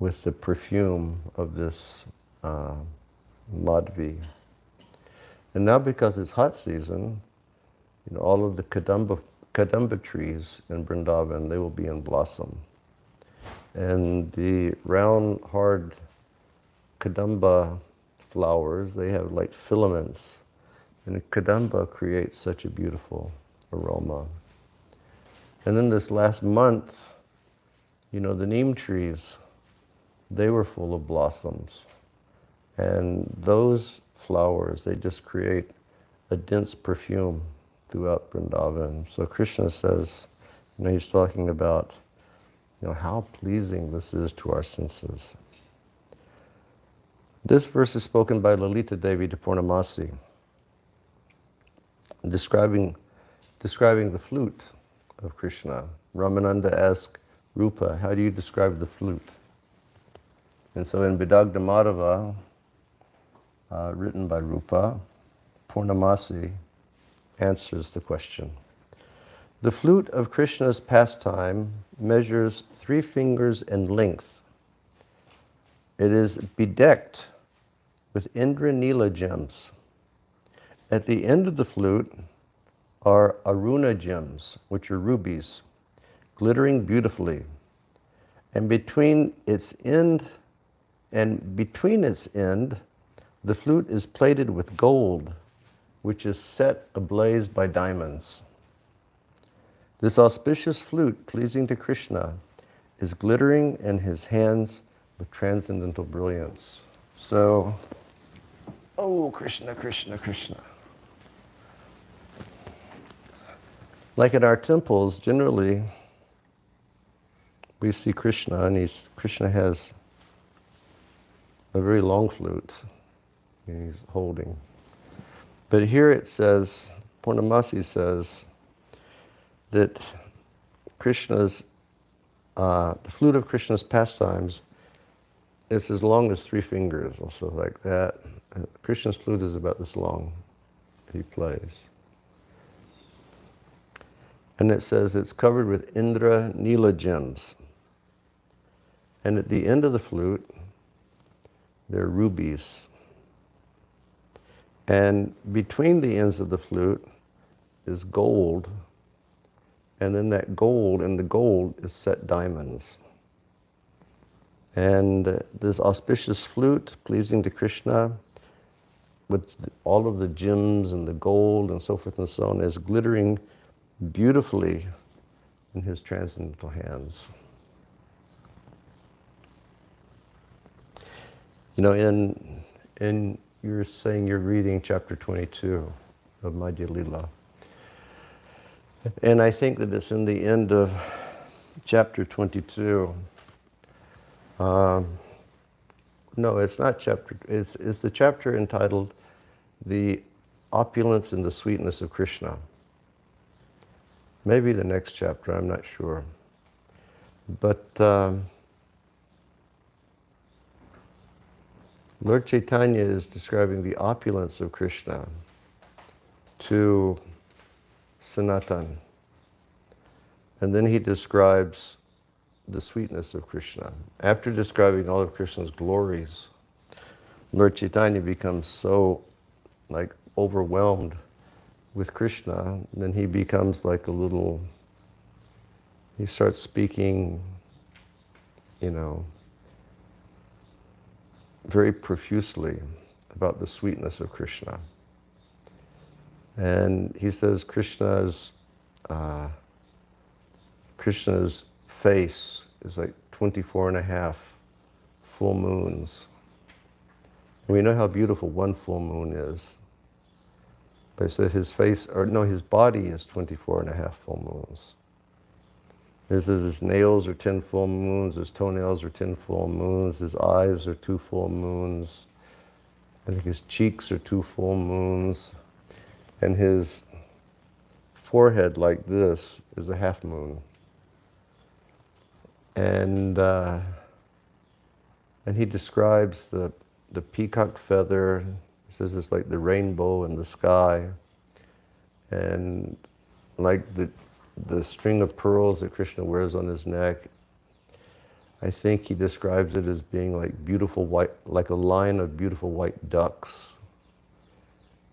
with the perfume of this Madhavi. And now because it's hot season, all of the kadamba trees in Vrindavan, they will be in blossom. And the round, hard kadamba flowers, they have like filaments. And the kadamba creates such a beautiful aroma. And then this last month, the neem trees, they were full of blossoms. And those flowers, they just create a dense perfume throughout Vrindavan. So Krishna says, he's talking about, how pleasing this is to our senses. This verse is spoken by Lalita Devi to Purnamasi, describing the flute of Krishna. Ramananda asked Rupa, how do you describe the flute? And so in Vidagdha Madhava, written by Rupa, Purnamasi answers the question. The flute of Krishna's pastime measures 3 fingers in length. It is bedecked with Indra Nila gems. At the end of the flute are Aruna gems, which are rubies, glittering beautifully. And between its end, the flute is plated with gold, which is set ablaze by diamonds. This auspicious flute, pleasing to Krishna, is glittering in his hands with transcendental brilliance. So, oh, Krishna, Krishna, Krishna. Like in our temples, generally, we see Krishna, and Krishna has a very long flute he's holding. But here it says, Purnamasi says, that the flute of Krishna's pastimes is as long as 3 fingers, also like that. Krishna's flute is about this long that he plays. And it says it's covered with Indra Nila gems. And at the end of the flute, there are rubies. And between the ends of the flute is gold. And then that gold, in the gold is set diamonds. And this auspicious flute, pleasing to Krishna, with all of the gems and the gold and so forth and so on, is glittering beautifully in his transcendental hands. You know, in you're saying you're reading chapter 22 of Madhya Lila. And I think that it's in the end of chapter 22. No, it's not chapter, it's the chapter entitled The Opulence and the Sweetness of Krishna. Maybe the next chapter, I'm not sure. But Lord Chaitanya is describing the opulence of Krishna to Sanatan. And then he describes the sweetness of Krishna. After describing all of Krishna's glories, Lord Chaitanya becomes so overwhelmed with Krishna, then he becomes like he starts speaking, very profusely about the sweetness of Krishna. And he says Krishna's face is like 24 and a half full moons. And we know how beautiful one full moon is. But it says his body is 24 and a half full moons. It says his nails are 10 full moons, his toenails are 10 full moons, his eyes are 2 full moons, I think his cheeks are 2 full moons, and his forehead like this is a half moon. And he describes the peacock feather. He says it's like the rainbow in the sky, and like the string of pearls that Krishna wears on his neck. I think he describes it as being like beautiful white, like a line of beautiful white ducks.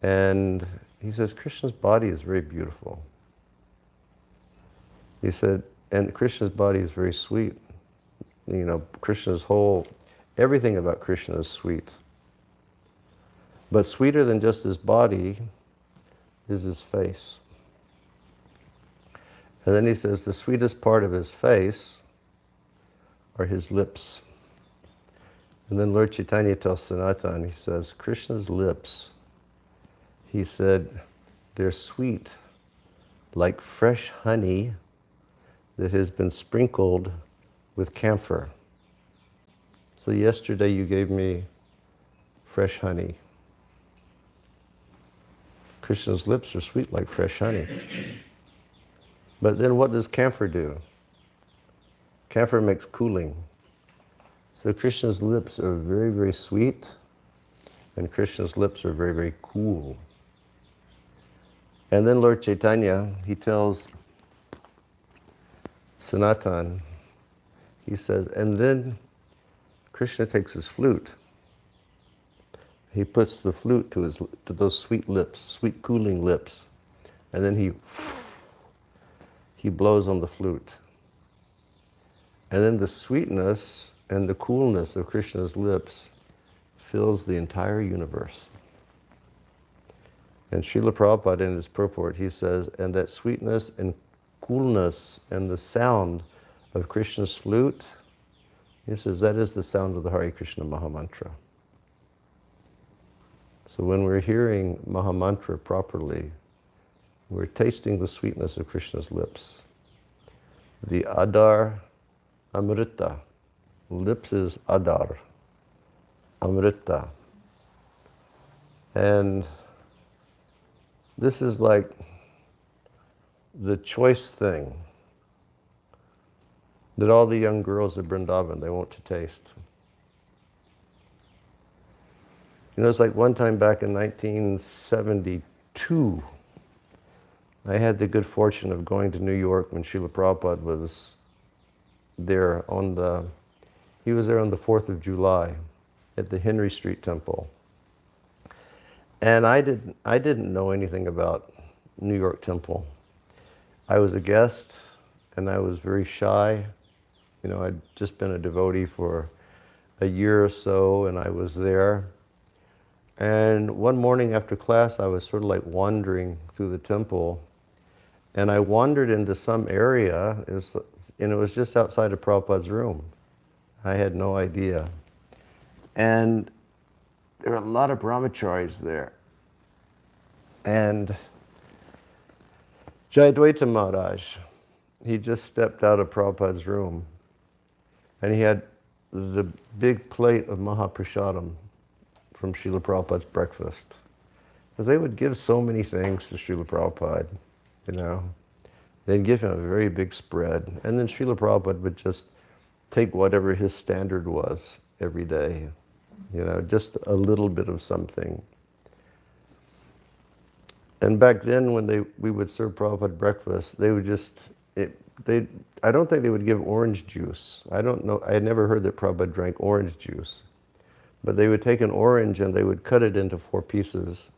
And he says Krishna's body is very beautiful. He said, and Krishna's body is very sweet. Krishna's everything about Krishna is sweet. But sweeter than just his body is his face. And then he says the sweetest part of his face are his lips. And then Lord Chaitanya tells Sanatan, he says, Krishna's lips, he said, they're sweet like fresh honey that has been sprinkled with camphor. So yesterday you gave me fresh honey. Krishna's lips are sweet like fresh honey. But then what does camphor do? Camphor makes cooling. So Krishna's lips are very, very sweet, and Krishna's lips are very, very cool. And then Lord Chaitanya, he tells Sanatan, he says, and then Krishna takes his flute. He puts the flute to those sweet lips, sweet cooling lips, and then he blows on the flute. And then the sweetness and the coolness of Krishna's lips fills the entire universe. And Srila Prabhupada in his purport, he says, and that sweetness and coolness and the sound of Krishna's flute, he says, that is the sound of the Hare Krishna maha-mantra. So when we're hearing maha-mantra properly, we're tasting the sweetness of Krishna's lips. The adar amrita. Lips is adar. Amrita. And this is like the choice thing that all the young girls at Vrindavan, they want to taste. It's like one time back in 1972, I had the good fortune of going to New York when Srila Prabhupada was there he was there on the 4th of July at the Henry Street Temple. And I didn't know anything about New York Temple. I was a guest and I was very shy. I'd just been a devotee for a year or so, and I was there. And one morning after class, I was sort of like wandering through the temple, and I wandered into some area, and it was just outside of Prabhupada's room. I had no idea. And there were a lot of brahmacharis there. And Jayadvaita Maharaj, he just stepped out of Prabhupada's room, and he had the big plate of mahaprasadam from Srila Prabhupada's breakfast. Because they would give so many things to Srila Prabhupada, you know. They'd give him a very big spread, and then Srila Prabhupada would just take whatever his standard was every day, you know, just a little bit of something. And back then, when we would serve Prabhupada breakfast, they would just, I don't think they would give orange juice. I don't know, I had never heard that Prabhupada drank orange juice. But they would take an orange and they would cut it into 4 pieces.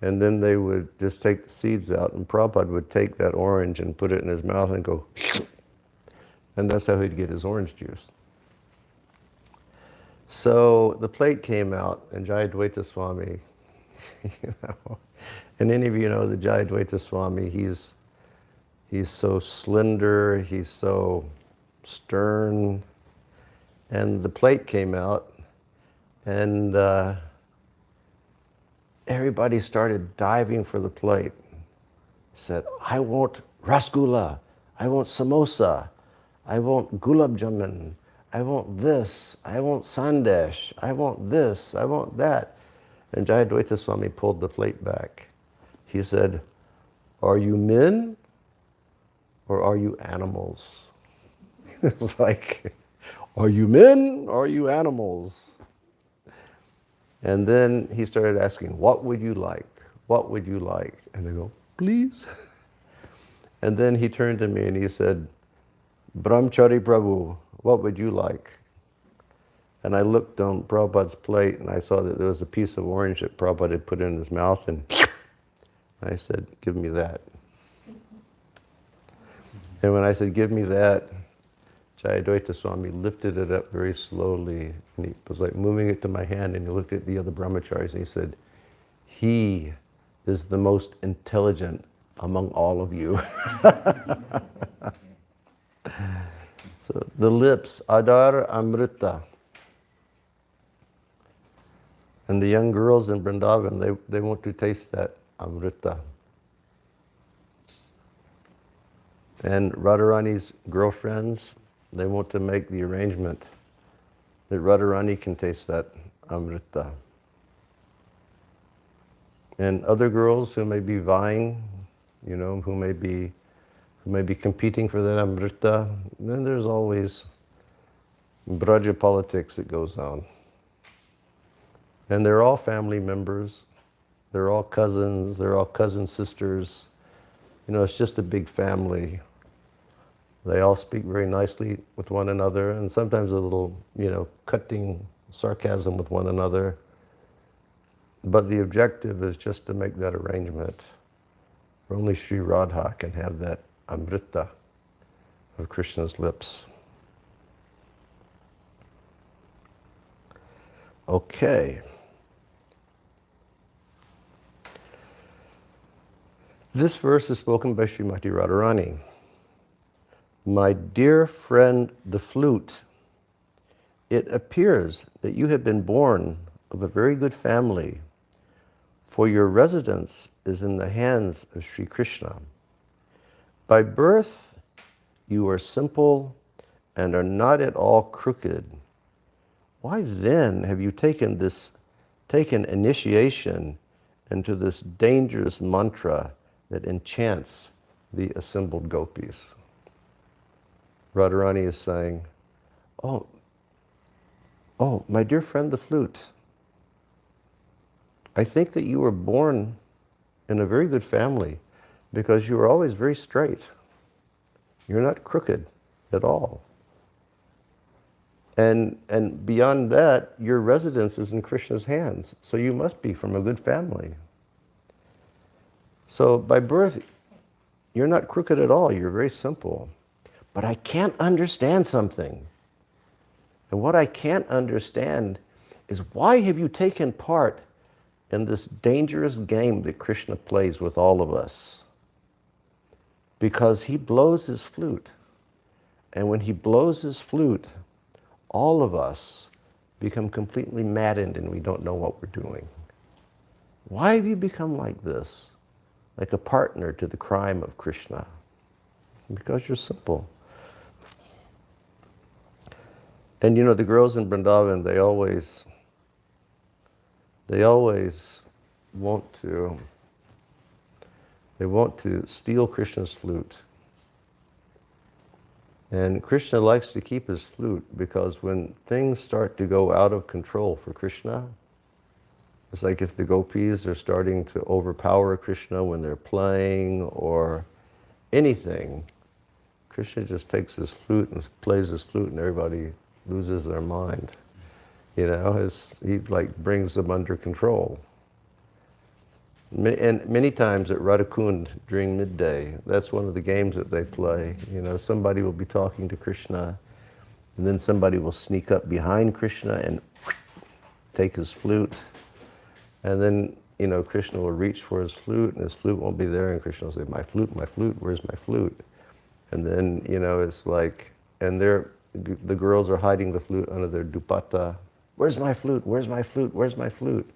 And then they would just take the seeds out, and Prabhupada would take that orange and put it in his mouth and go, and that's how he'd get his orange juice. So the plate came out, and Jayadvaita Swami, you know, and any of you know the Jayadvaita Swami, he's so slender, he's so stern, and the plate came out, and everybody started diving for the plate. Said, I want rasgulla, I want samosa, I want gulab jamun, I want this, I want sandesh, I want this, I want that. And Jayadvaita Swami pulled the plate back. He said, are you men or are you animals? It's like, are you men or are you animals? And then he started asking, what would you like? What would you like? And I go, please. And then he turned to me and he said, Brahmachari Prabhu, what would you like? And I looked on Prabhupada's plate and I saw that there was a piece of orange that Prabhupada had put in his mouth, and I said, give me that. And when I said, give me that, Jayadvaita Swami lifted it up very slowly, and he was like moving it to my hand, and he looked at the other brahmacharis and he said, he is the most intelligent among all of you. So the lips, adar amrita. And the young girls in Vrindavan, they want to taste that amrita. And Radharani's girlfriends, they want to make the arrangement that Radharani can taste that amrita. And other girls who may be vying, you know, who may be competing for that amrita, then there's always Braja politics that goes on. And they're all family members, they're all cousins, they're all cousin sisters. You know, it's just a big family. They all speak very nicely with one another, and sometimes a little, you know, cutting sarcasm with one another. But the objective is just to make that arrangement. Only Sri Radha can have that amrita of Krishna's lips. Okay. This verse is spoken by Srimati Radharani. My dear friend, the flute, it appears that you have been born of a very good family, for your residence is in the hands of Sri Krishna. By birth, you are simple and are not at all crooked. Why then have you taken initiation into this dangerous mantra that enchants the assembled gopis? Radharani is saying, oh, my dear friend the flute, I think that you were born in a very good family because you were always very straight. You're not crooked at all. And beyond that, your residence is in Krishna's hands, so you must be from a good family. So by birth, you're not crooked at all, you're very simple. But I can't understand something. And what I can't understand is, why have you taken part in this dangerous game that Krishna plays with all of us? Because he blows his flute. And when he blows his flute, all of us become completely maddened and we don't know what we're doing. Why have you become like this? Like a partner to the crime of Krishna? Because you're simple. And you know, the girls in Vrindavan, they always want to steal Krishna's flute. And Krishna likes to keep his flute, because when things start to go out of control for Krishna, it's like if the gopis are starting to overpower Krishna when they're playing or anything, Krishna just takes his flute and plays his flute and everybody loses their mind. You know, he like brings them under control. And many times at Radhakund during midday, that's one of the games that they play. You know, somebody will be talking to Krishna, and then somebody will sneak up behind Krishna and take his flute. And then, you know, Krishna will reach for his flute, and his flute won't be there, and Krishna will say, my flute, where's my flute? And then, you know, it's like, and the girls are hiding the flute under their dupatta. Where's my flute? Where's my flute? Where's my flute?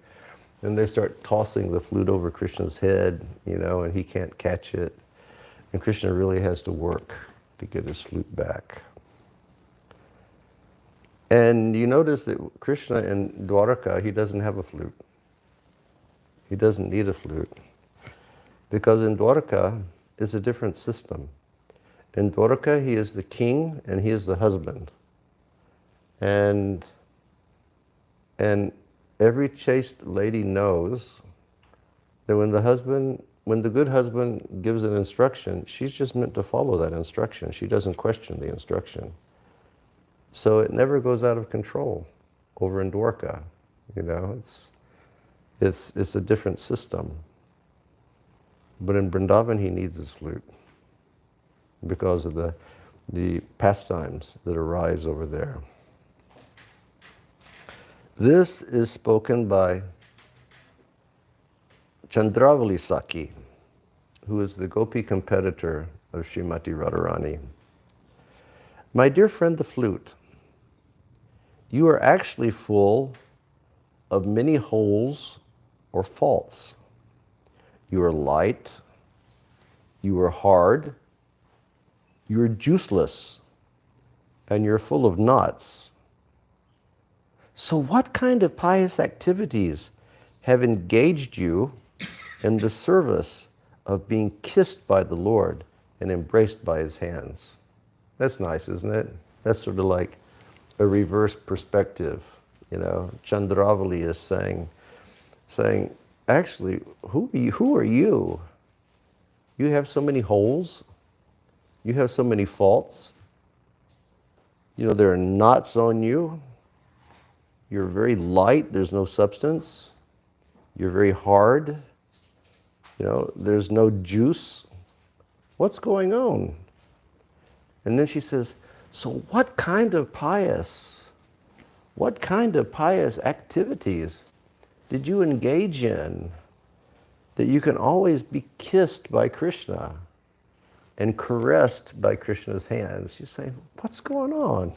And they start tossing the flute over Krishna's head, you know, and he can't catch it. And Krishna really has to work to get his flute back. And you notice that Krishna in Dwaraka, he doesn't have a flute. He doesn't need a flute. Because in Dwaraka is a different system. In Dwaraka, he is the king and he is the husband. And every chaste lady knows that when the good husband gives an instruction, she's just meant to follow that instruction. She doesn't question the instruction. So it never goes out of control over in Dwarka. You know, it's a different system. But in Vrindavan, he needs his flute because of the pastimes that arise over there. This is spoken by Chandravali Saki, who is the gopi competitor of Srimati Radharani. My dear friend the flute, you are actually full of many holes or faults. You are light, you are hard, you are juiceless, and you're full of knots. So what kind of pious activities have engaged you in the service of being kissed by the Lord and embraced by his hands? That's nice, isn't it? That's sort of like a reverse perspective. You know, Chandravali is saying, actually, who are you? You have so many holes. You have so many faults. You know, there are knots on you. You're very light, there's no substance. You're very hard. You know, there's no juice. What's going on? And then she says, so what kind of pious activities did you engage in that you can always be kissed by Krishna and caressed by Krishna's hands? She's saying, what's going on?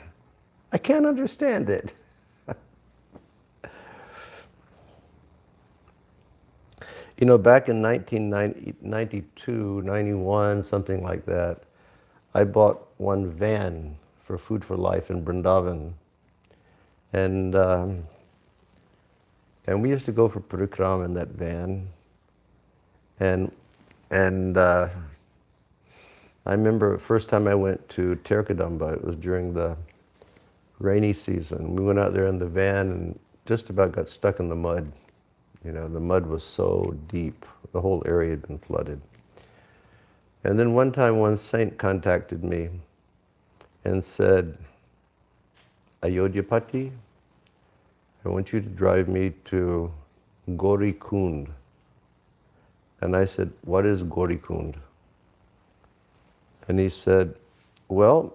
I can't understand it. You know, back in 1992, 91, something like that, I bought one van for Food for Life in Vrindavan. And we used to go for parikrama in that van. And I remember the first time I went to Terkadamba, it was during the rainy season. We went out there in the van and just about got stuck in the mud. You know, the mud was so deep. The whole area had been flooded. And then one time, one saint contacted me and said, Ayodhyapati, I want you to drive me to Gauri Kund. And I said, what is Gauri Kund? And he said, well,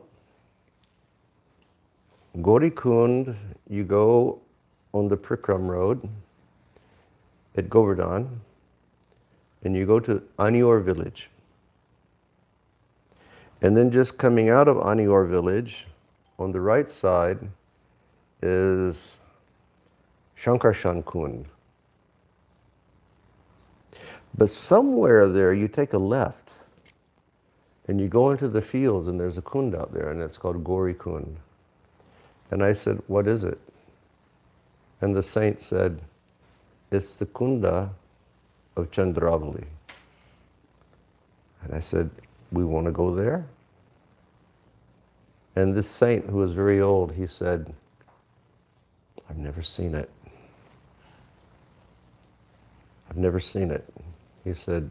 Gaurikund, you go on the Prikram road at Govardhan, and you go to Anior village. And then just coming out of Anior village, on the right side is Shankarshan Kund. But somewhere there, you take a left, and you go into the fields, and there's a kund out there, and it's called Gaurikund. And I said, what is it? And the saint said, it's the kunda of Chandravali. And I said, we want to go there? And this saint, who was very old, he said, I've never seen it. I've never seen it. He said,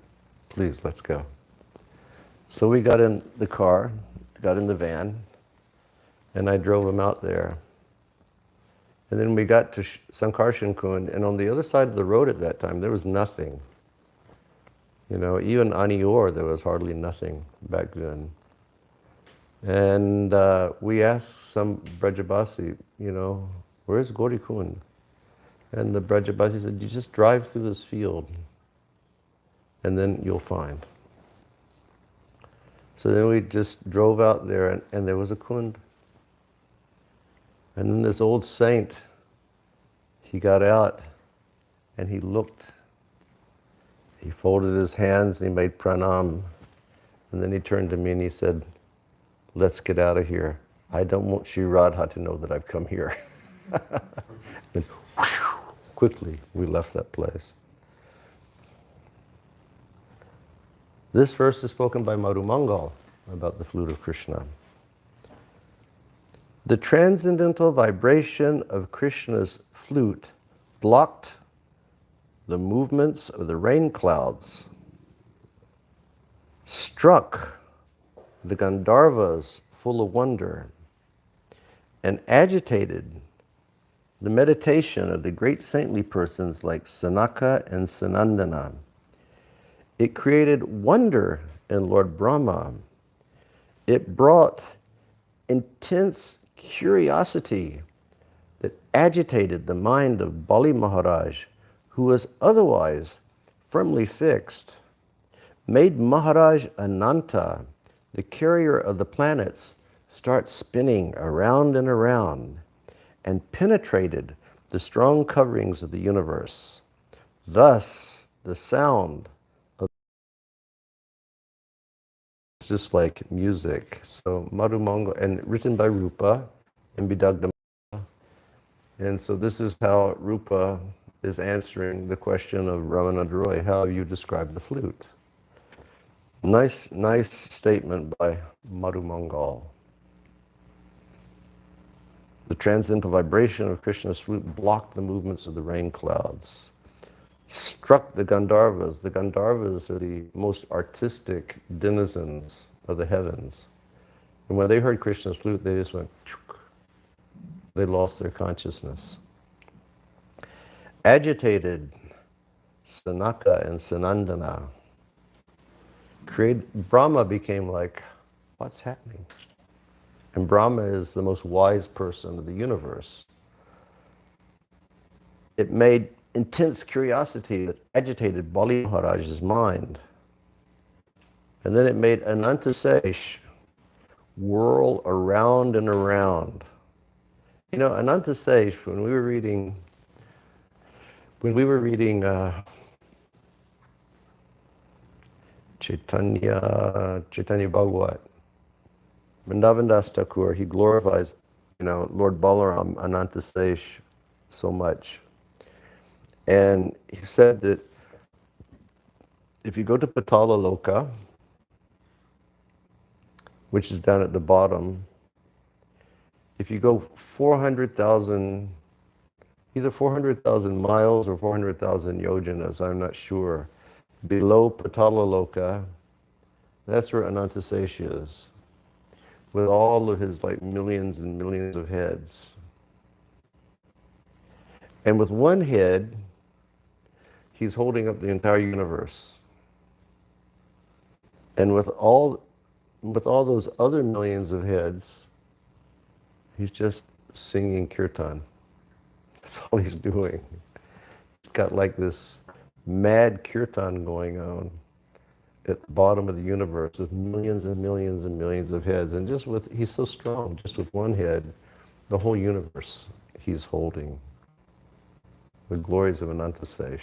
please, let's go. So we got in the car, got in the van, and I drove him out there. And then we got to Sankarshan Kund, and on the other side of the road at that time, there was nothing. You know, even Anior, there was hardly nothing back then. And we asked some Brajabasi, you know, where's Gaurikund? And the Brajabasi said, you just drive through this field, and then you'll find. So then we just drove out there, and there was a kund. And then this old saint, he got out, and he looked. He folded his hands, and he made pranam. And then he turned to me, and he said, let's get out of here. I don't want Sri Radha to know that I've come here. And whew, quickly, we left that place. This verse is spoken by Madhu Mangal about the flute of Krishna. The transcendental vibration of Krishna's flute blocked the movements of the rain clouds, struck the Gandharvas full of wonder, and agitated the meditation of the great saintly persons like Sanaka and Sanandana. It created wonder in Lord Brahma. It brought intense curiosity that agitated the mind of Bali Maharaj, who was otherwise firmly fixed, made Maharaj Ananta, the carrier of the planets, start spinning around and around, and penetrated the strong coverings of the universe. Thus, the sound of just like music. So Madhu Mangal, and written by Rupa and Bidagdha. And so this is how Rupa is answering the question of Ramananda Roy, how you describe the flute. Nice statement by Madhu Mangal. The transcendental vibration of Krishna's flute blocked the movements of the rain clouds, struck the Gandharvas. The Gandharvas are the most artistic denizens of the heavens. And when they heard Krishna's flute, they just went, chook. They lost their consciousness. Agitated Sanaka and Sanandana. Brahma became like, what's happening? And Brahma is the most wise person of the universe. It made intense curiosity that agitated Bali Maharaj's mind. And then it made Anantasesh whirl around and around. You know, Anantasesh, when we were reading Chaitanya Bhagavat, Vrindavan Das Thakur, he glorifies, you know, Lord Balaram Anantasesh so much. And he said that if you go to Patala Loka, which is down at the bottom, if you go 400,000, either 400,000 miles or 400,000 yojanas, I'm not sure, below Patala Loka, that's where Anantasesh is, with all of his like millions and millions of heads. And with one head, he's holding up the entire universe. And with all those other millions of heads, he's just singing kirtan. That's all he's doing. He's got like this mad kirtan going on at the bottom of the universe with millions and millions and millions of heads. And just with, he's so strong, just with one head, the whole universe he's holding. The glories of Ananta Sesh.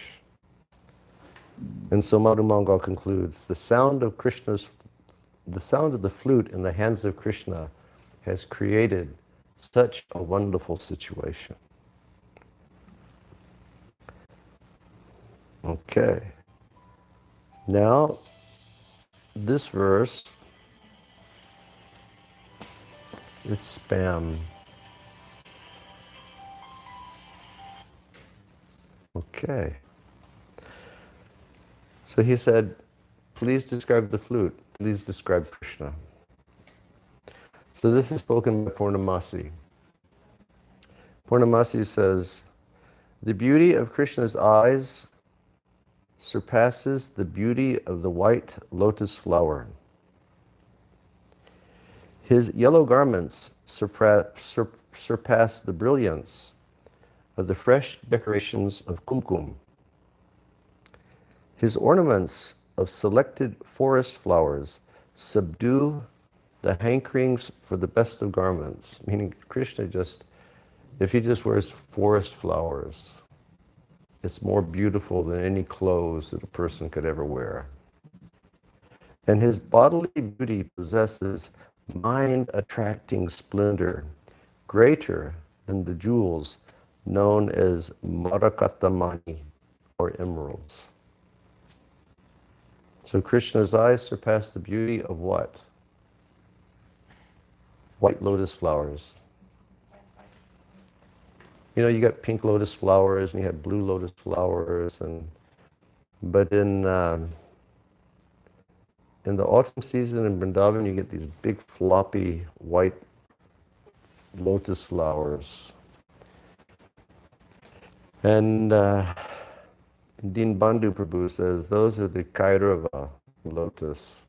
And so Madhu Mangal concludes, the sound of the flute in the hands of Krishna has created such a wonderful situation. Okay. Now, this verse is spam. Okay. So he said, please describe the flute. Please describe Krishna. So this is spoken by Purnamasi. Purnamasi says, the beauty of Krishna's eyes surpasses the beauty of the white lotus flower. His yellow garments surpass the brilliance of the fresh decorations of kumkum. His ornaments of selected forest flowers subdue the hankerings for the best of garments. Meaning Krishna if he just wears forest flowers, it's more beautiful than any clothes that a person could ever wear. And his bodily beauty possesses mind-attracting splendor, greater than the jewels known as marakatamani, or emeralds. So Krishna's eyes surpass the beauty of what? White lotus flowers. You know, you got pink lotus flowers and you have blue lotus flowers, but in the autumn season in Vrindavan, you get these big floppy white lotus flowers. And Dinbandhu Prabhu says those are the Kairava lotus.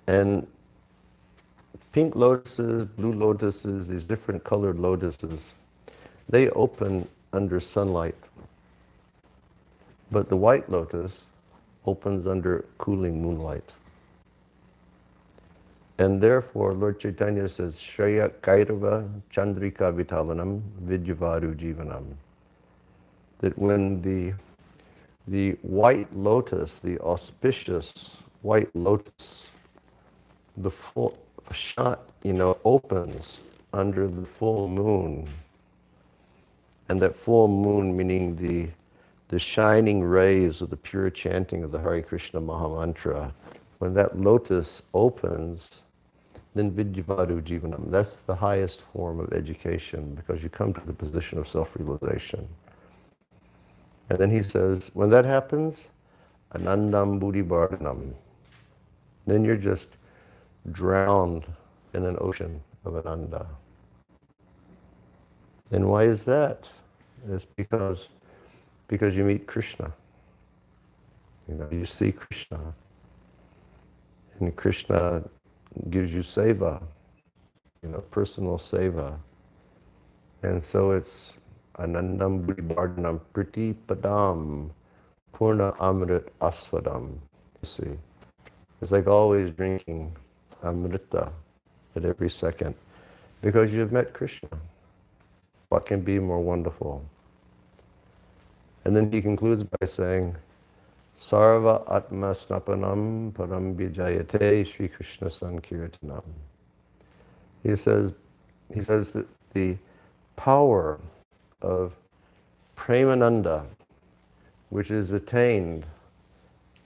And pink lotuses, blue lotuses, these different colored lotuses, they open under sunlight. But the white lotus opens under cooling moonlight. And therefore, Lord Chaitanya says, Shreya Kairava Chandrika Vitalanam Vidyavaru Jivanam. That when the white lotus, the auspicious white lotus, the full shot, opens under the full moon, and that full moon meaning the shining rays of the pure chanting of the Hare Krishna maha-mantra, when that lotus opens, then Vidyavaru Jivanam. That's the highest form of education, because you come to the position of self-realization. And then he says, when that happens, Anandam Buddhi Bardhanam, then you're just drowned in an ocean of Ananda. And why is that? It's because you meet Krishna. You see Krishna. And Krishna gives you seva, personal seva. And so it's Anandam Buddhi Bardhanam Priti Padam Purna Amrit Aswadam. See, it's like always drinking Amrita at every second, because you've met Krishna. What can be more wonderful? And then he concludes by saying, Sarva Atma Snapanam Param Vijayate Sri Krishna Sankirtanam. He says that the power of Premananda, which is attained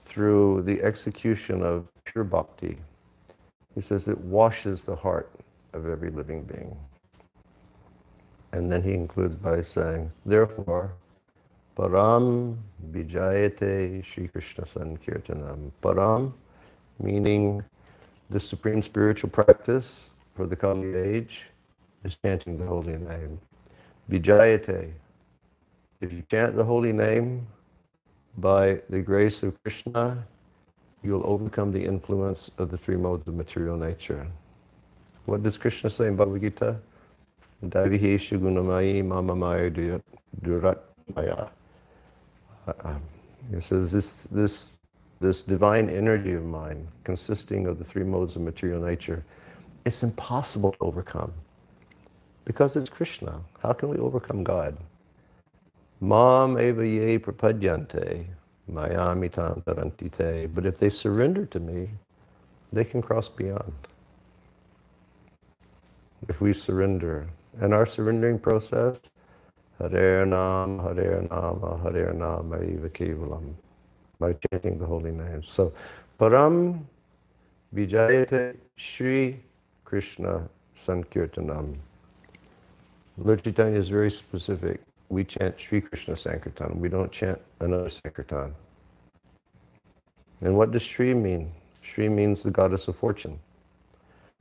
through the execution of pure bhakti, he says it washes the heart of every living being. And then he concludes by saying, therefore, Param Vijayate Sri Krishna Sankirtanam. Param, meaning the supreme spiritual practice for the Kali age, is chanting the holy name. Vijayate, if you chant the holy name, by the grace of Krishna, you'll overcome the influence of the three modes of material nature. What does Krishna say in Bhagavad Gita? Daiviheshu gunamai mama-maya duratmaya. He says this divine energy of mine, consisting of the three modes of material nature, it's impossible to overcome. Because it's Krishna. How can we overcome God? Mam eva ye prapadyante, mayamitam tarantite. But if they surrender to me, they can cross beyond. If we surrender. And our surrendering process, harer nama, namaiva, kevalam, by chanting the holy names. So, param vijayate Shri Krishna sankirtanam. Lord Chaitanya is very specific. We chant Sri Krishna sankirtan. We don't chant another sankirtan. And what does Shri mean? Shri means the goddess of fortune.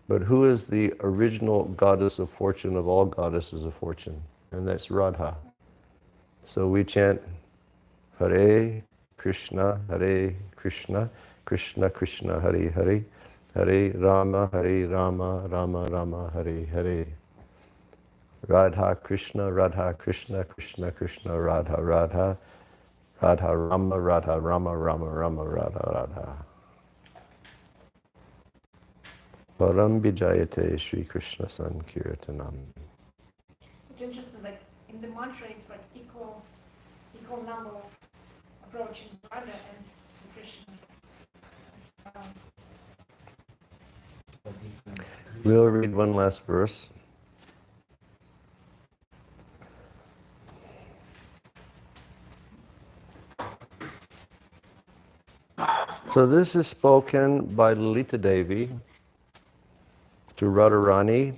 But who is the original goddess of fortune of all goddesses of fortune? And that's Radha. So we chant Hare Krishna, Krishna Krishna, Hare Hare, Hare Rama, Rama Rama, Hare Hare. Radha Krishna, Krishna Krishna, Radha Radha, Radha Rama, Rama Radha. Param Vijayate Sri Krishna Sankirtanam. It's interesting, like in the mantra, it's like equal number of approaching Radha and Krishna. We'll read one last verse. So this is spoken by Lalita Devi to Radharani,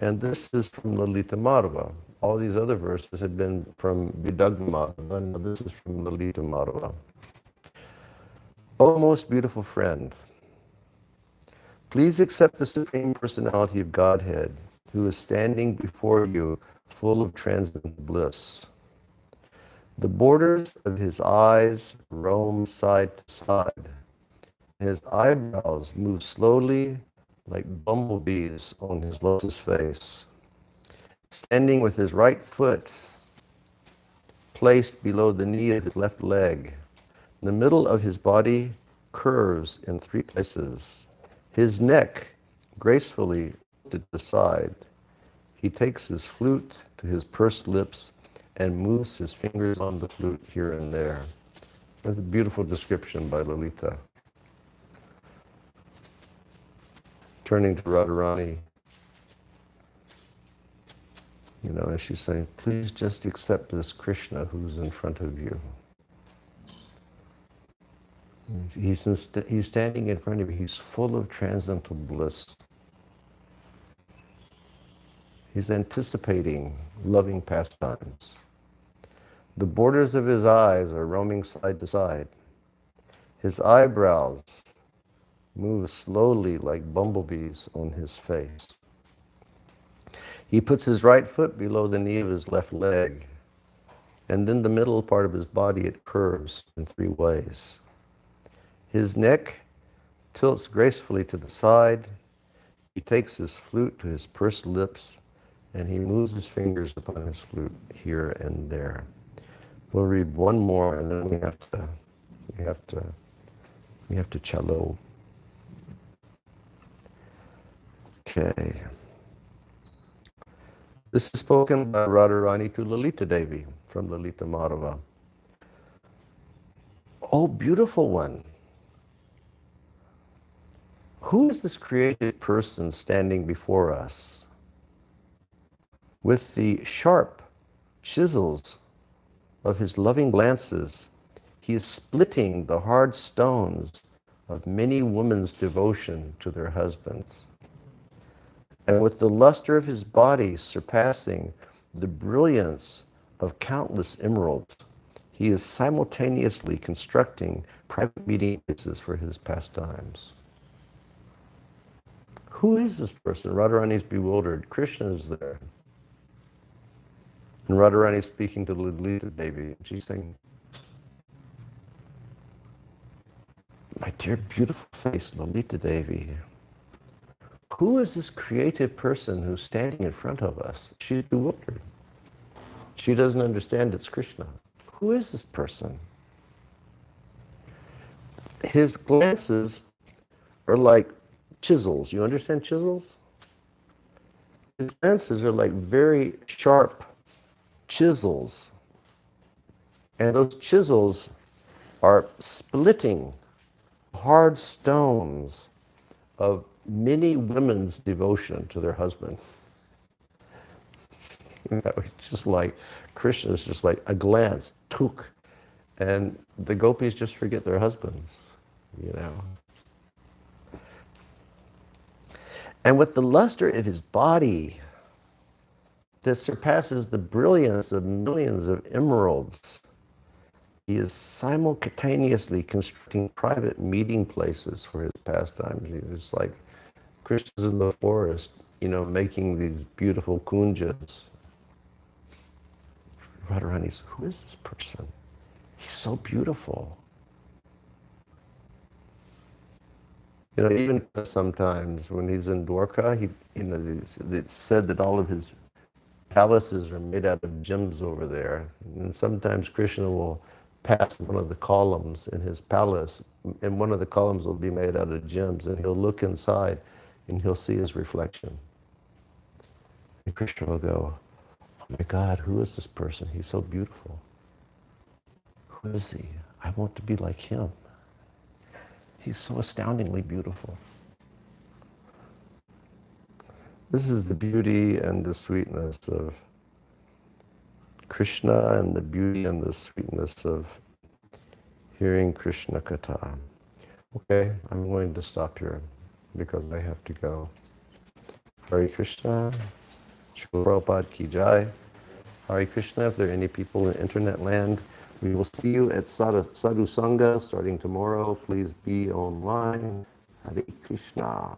and this is from Lalita Madhava. All these other verses had been from Vidagna Madhava, and this is from Lalita Madhava. O most beautiful friend, please accept the Supreme Personality of Godhead, who is standing before you full of transcendental bliss. The borders of his eyes roam side to side. His eyebrows move slowly like bumblebees on his lotus face. Standing with his right foot placed below the knee of his left leg, the middle of his body curves in three places. His neck gracefully to the side. He takes his flute to his pursed lips and moves his fingers on the flute here and there. That's a beautiful description by Lalita. Turning to Radharani, as she's saying, please just accept this Krishna who's in front of you. He's standing in front of you. He's full of transcendental bliss. He's anticipating loving pastimes. The borders of his eyes are roaming side to side. His eyebrows move slowly like bumblebees on his face. He puts his right foot below the knee of his left leg, and then the middle part of his body, it curves in three ways. His neck tilts gracefully to the side. He takes his flute to his pursed lips, and he moves his fingers upon his flute here and there. We'll read one more, and then we have to chalo. Okay. This is spoken by Radharani to Lalita Devi from Lalita Madhava. Oh, beautiful one. Who is this created person standing before us? With the sharp chisels of his loving glances, he is splitting the hard stones of many women's devotion to their husbands. And with the luster of his body surpassing the brilliance of countless emeralds, he is simultaneously constructing private meeting places for his pastimes. Who is this person? Radharani is bewildered. Krishna is there. And Radharani is speaking to Lalita Devi. She's saying, my dear beautiful face, Lalita Devi, who is this creative person who's standing in front of us? She's bewildered. She doesn't understand it's Krishna. Who is this person? His glances are like chisels. You understand chisels? His glances are like very sharp chisels. And those chisels are splitting hard stones of many women's devotion to their husband. It's just like, Krishna's just like a glance, tuk, and the gopis just forget their husbands, you know. And with the luster in his body that surpasses the brilliance of millions of emeralds, he is simultaneously constructing private meeting places for his pastimes. It's like Krishna's in the forest, you know, making these beautiful kunjas. Radharani says, who is this person? He's so beautiful. You know, even sometimes when he's in Dwarka, it's said that all of his palaces are made out of gems over there. And sometimes Krishna will pass one of the columns in his palace, and one of the columns will be made out of gems, and he'll look inside and he'll see his reflection. And Krishna will go, oh my God, who is this person? He's so beautiful. Who is he? I want to be like him. He's so astoundingly beautiful. This is the beauty and the sweetness of Krishna, and the beauty and the sweetness of hearing Krishna Katha. Okay, I'm going to stop here because I have to go. Hare Krishna, Srila Prabhupada Ki Jai. Hare Krishna. If there are any people in internet land, we will see you at Sadhu Sangha starting tomorrow. Please be online. Hare Krishna.